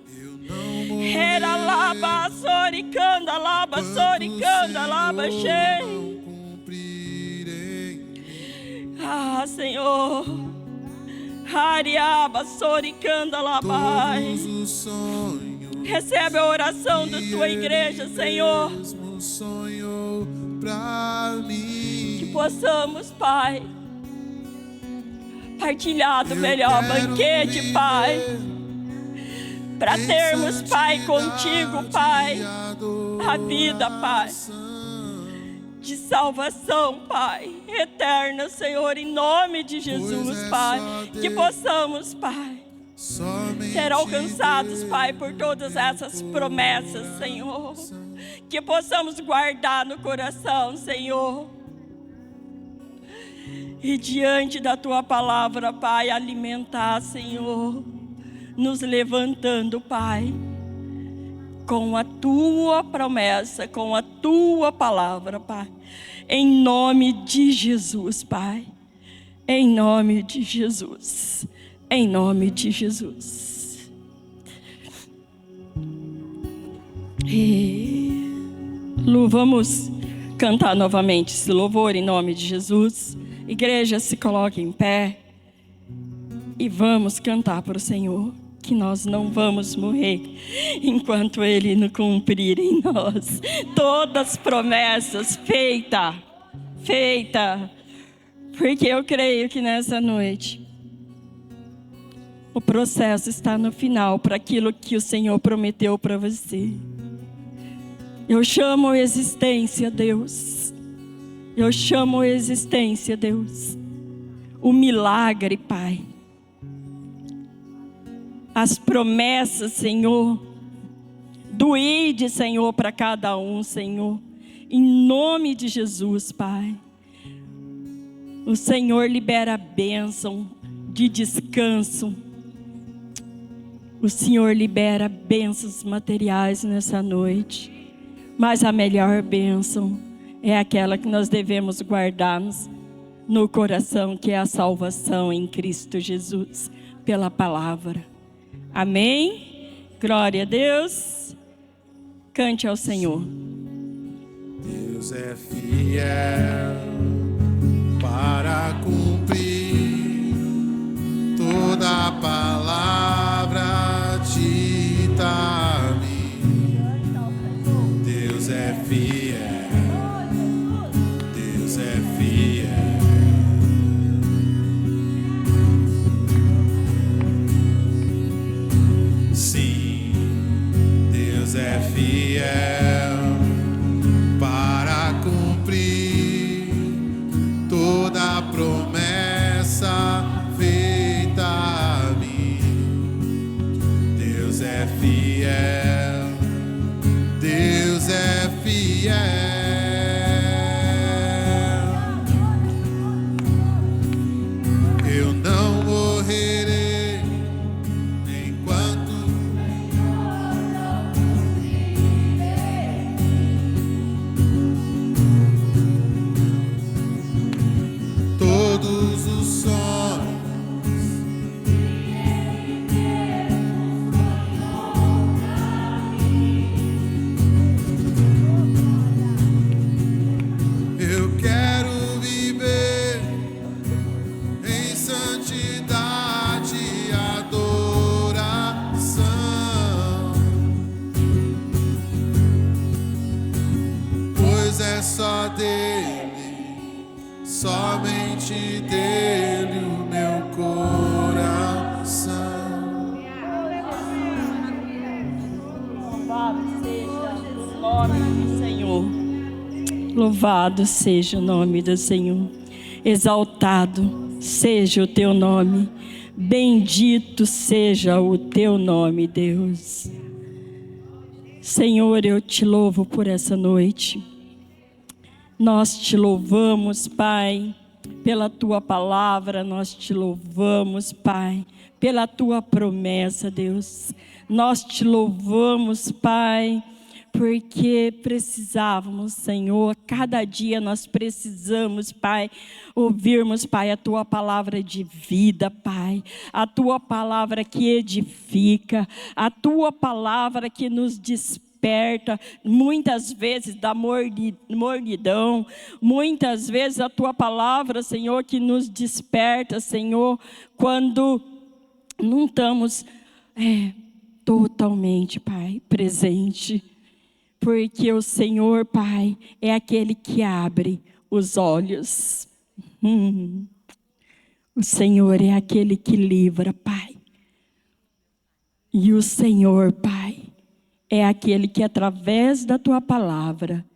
Era laba, soricanda, laba, soricanda, laba, cheio. Ah, Senhor. Ariaba, soricanda, labai. Recebe a oração da Tua igreja, Senhor. Que possamos, Pai, partilhar do melhor banquete, Pai. Para termos, Pai, contigo, Pai, a vida, Pai, de salvação, Pai, eterna, Senhor, em nome de Jesus, Pai. Que possamos, Pai, ser alcançados, Pai, por todas essas promessas, Senhor. Que possamos guardar no coração, Senhor. E diante da Tua palavra, Pai, alimentar, Senhor. Nos levantando, Pai, com a Tua promessa, com a Tua palavra, Pai. Em nome de Jesus, Pai. Em nome de Jesus. Em nome de Jesus. E vamos cantar novamente esse louvor em nome de Jesus. Igreja, se coloque em pé. E vamos cantar para o Senhor. Que nós não vamos morrer enquanto Ele não cumprir em nós todas as promessas feitas. Porque eu creio que nessa noite o processo está no final para aquilo que o Senhor prometeu para você. Eu chamo a existência, Deus. Eu chamo a existência, Deus. O milagre, Pai. As promessas, Senhor, do ide, Senhor, para cada um, Senhor, em nome de Jesus, Pai. O Senhor libera a bênção de descanso. O Senhor libera bênçãos materiais nessa noite, mas a melhor bênção é aquela que nós devemos guardar no coração, que é a salvação em Cristo Jesus, pela palavra. Amém? Glória a Deus. Cante ao Senhor. Deus é fiel para cumprir toda a palavra dita a mim. Deus é fiel. Deus é fiel. Sim, Deus é fiel para cumprir santidade e adoração, pois é só dele, somente dele o meu coração. Louvado seja o nome do Senhor. Exaltado seja o teu nome. Bendito seja o teu nome, Deus. Senhor, eu te louvo por essa noite. Nós te louvamos, Pai, pela tua palavra. Nós te louvamos, Pai, pela tua promessa, Deus. Nós te louvamos, Pai, porque precisávamos, Senhor, cada dia nós precisamos, Pai, ouvirmos, Pai, a Tua palavra de vida, Pai, a Tua palavra que edifica, a Tua palavra que nos desperta, muitas vezes da mornidão, muitas vezes a Tua palavra, Senhor, que nos desperta, Senhor, quando não estamos totalmente, Pai, presente. Porque o Senhor, Pai, é aquele que abre os olhos. O Senhor é aquele que livra, Pai. E o Senhor, Pai, é aquele que através da Tua palavra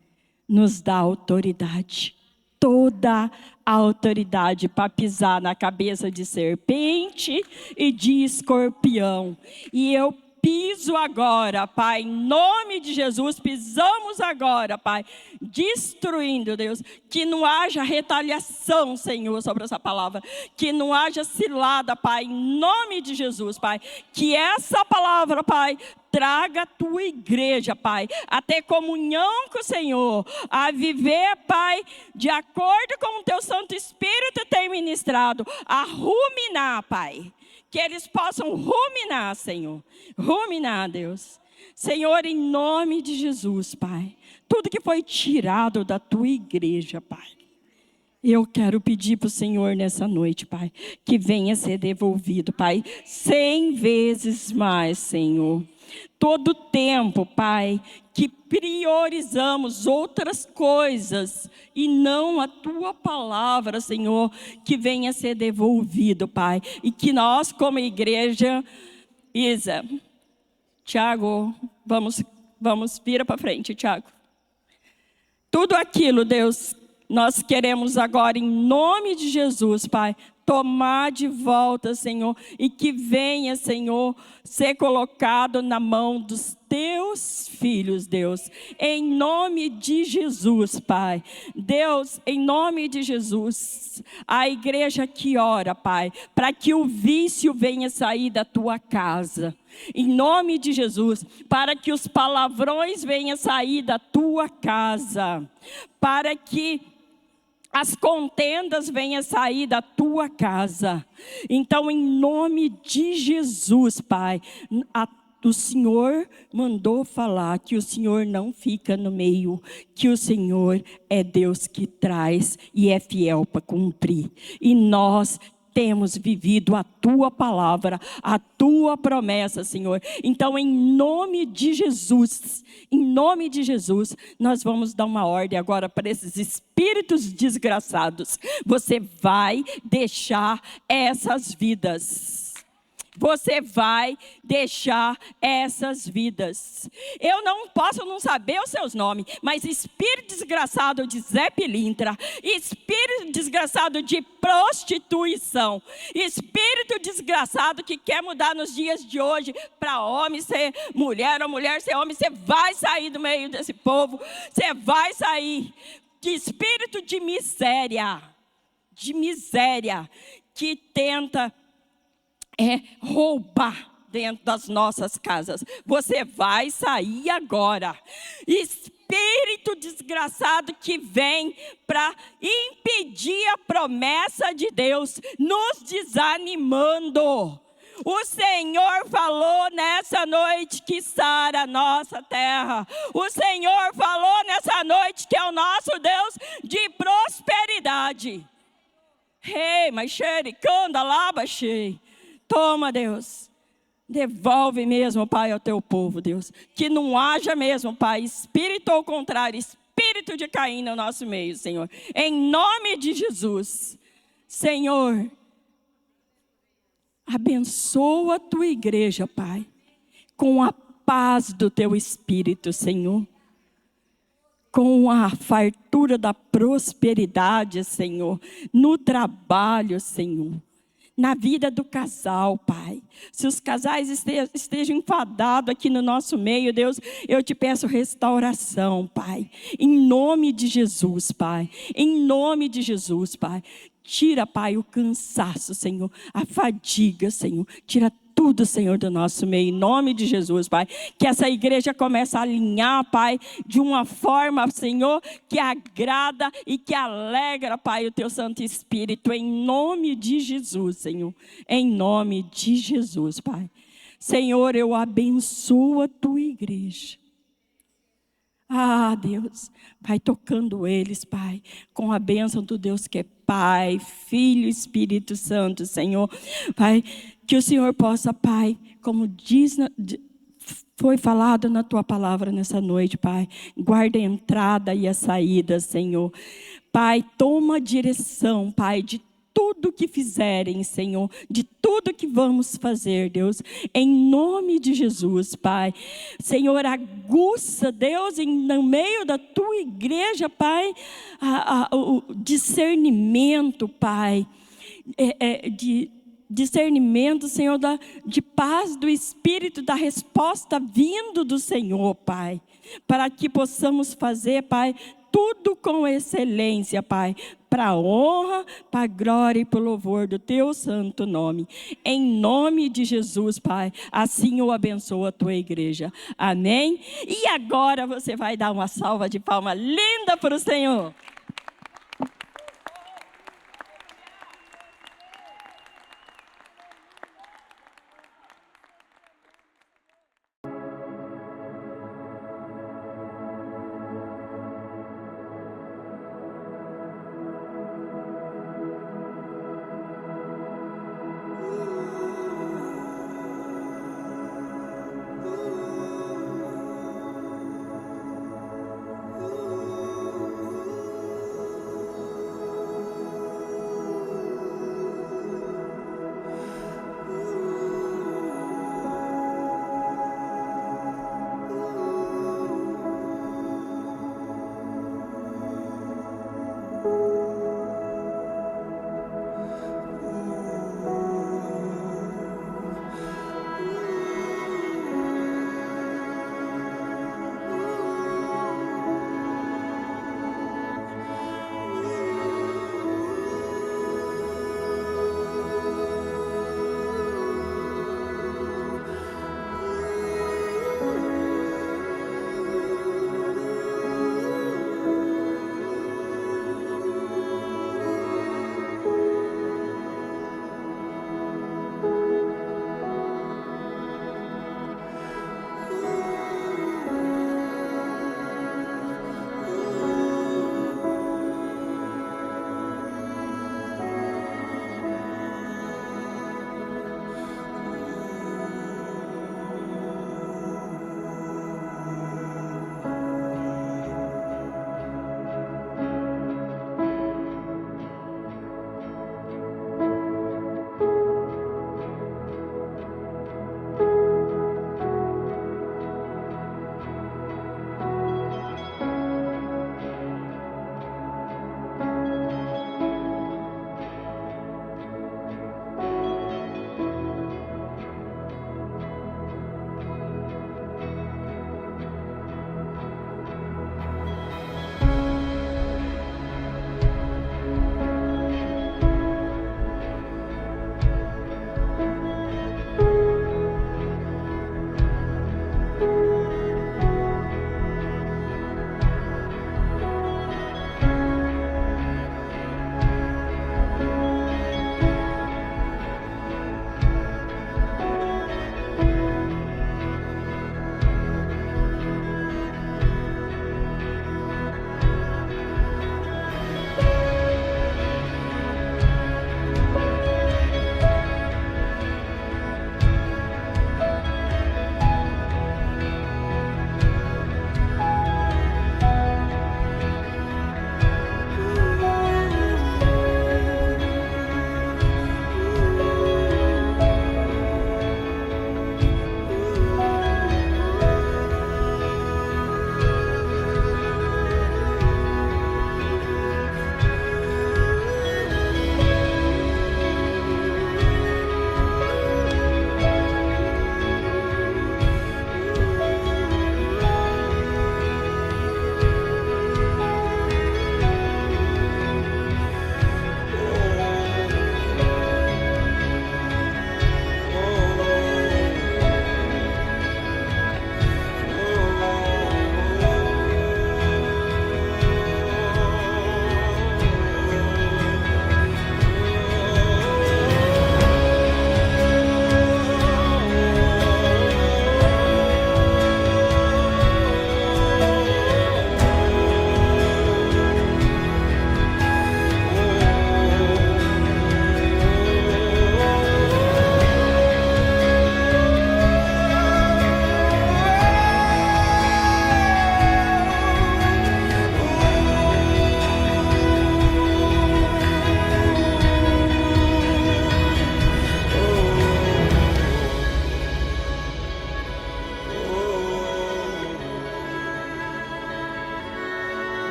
nos dá autoridade. Toda a autoridade para pisar na cabeça de serpente e de escorpião. E eu piso agora, Pai, em nome de Jesus, pisamos agora, Pai, destruindo, Deus, que não haja retaliação, Senhor, sobre essa palavra, que não haja cilada, Pai, em nome de Jesus, Pai, que essa palavra, Pai, traga a tua igreja, Pai, a ter comunhão com o Senhor, a viver, Pai, de acordo com o teu Santo Espírito tem ministrado, a ruminar, Pai. Que eles possam ruminar, Senhor. Ruminar, Deus. Senhor, em nome de Jesus, Pai. Tudo que foi tirado da tua igreja, Pai. Eu quero pedir para o Senhor nessa noite, Pai, que venha ser devolvido, Pai, 100 vezes mais, Senhor. Todo tempo, Pai, que priorizamos outras coisas e não a Tua palavra, Senhor, que venha ser devolvido, Pai. E que nós, como igreja, Isa, Tiago, vamos, vira para frente, Tiago. Tudo aquilo, Deus, nós queremos agora, em nome de Jesus, Pai, tomar de volta, Senhor, e que venha, Senhor, ser colocado na mão dos teus filhos, Deus, em nome de Jesus, Pai. Deus, em nome de Jesus, a igreja que ora, Pai, para que o vício venha sair da tua casa, em nome de Jesus, para que os palavrões venham sair da tua casa, para que as contendas venham sair da tua casa. Então, em nome de Jesus, Pai, o Senhor mandou falar que o Senhor não fica no meio, que o Senhor é Deus que traz e é fiel para cumprir. E nós temos vivido a tua palavra, a tua promessa, Senhor. Então, em nome de Jesus, nós vamos dar uma ordem agora para esses espíritos desgraçados. Você vai deixar essas vidas. Você vai deixar essas vidas. Eu não posso não saber os seus nomes, mas espírito desgraçado de Zé Pilintra, espírito desgraçado de prostituição, espírito desgraçado que quer mudar nos dias de hoje para homem ser mulher ou mulher ser homem, você vai sair do meio desse povo, você vai sair. Que espírito de miséria que tenta roubar dentro das nossas casas. Você vai sair agora. Espírito desgraçado que vem para impedir a promessa de Deus, nos desanimando. O Senhor falou nessa noite que sara a nossa terra. O Senhor falou nessa noite que é o nosso Deus de prosperidade. Rei, mas xericanda lá, baixei. Toma, Deus. Devolve mesmo, Pai, ao teu povo, Deus. Que não haja mesmo, Pai, espírito ao contrário, espírito de Caim no nosso meio, Senhor. Em nome de Jesus. Senhor, abençoa a tua igreja, Pai, com a paz do teu espírito, Senhor. Com a fartura da prosperidade, Senhor. No trabalho, Senhor. Na vida do casal, Pai. Se os casais estejam enfadados aqui no nosso meio, Deus, eu te peço restauração, Pai. Em nome de Jesus, Pai. Em nome de Jesus, Pai. Tira, Pai, o cansaço, Senhor. A fadiga, Senhor. Tira tudo, Senhor, do nosso meio. Em nome de Jesus, Pai. Que essa igreja comece a alinhar, Pai, de uma forma, Senhor, que agrada e que alegra, Pai, o teu Santo Espírito. Em nome de Jesus, Senhor. Em nome de Jesus, Pai. Senhor, eu abençoo a tua igreja. Ah, Deus, vai tocando eles, Pai, com a bênção do Deus que é Pai, Filho e Espírito Santo, Senhor. Pai, que o Senhor possa, Pai, como foi falado na tua palavra nessa noite, Pai, guarda a entrada e a saída, Senhor. Pai, toma a direção, Pai, de tudo que fizerem, Senhor, de tudo que vamos fazer, Deus, em nome de Jesus, Pai. Senhor, aguça, Deus, no meio da tua igreja, Pai, o discernimento, Pai, de discernimento, Senhor, de paz do Espírito, da resposta vindo do Senhor, Pai, para que possamos fazer, Pai, tudo com excelência, Pai, para a honra, para a glória e para o louvor do teu santo nome. Em nome de Jesus, Pai, assim eu abençoo a tua igreja. Amém? E agora você vai dar uma salva de palmas linda para o Senhor.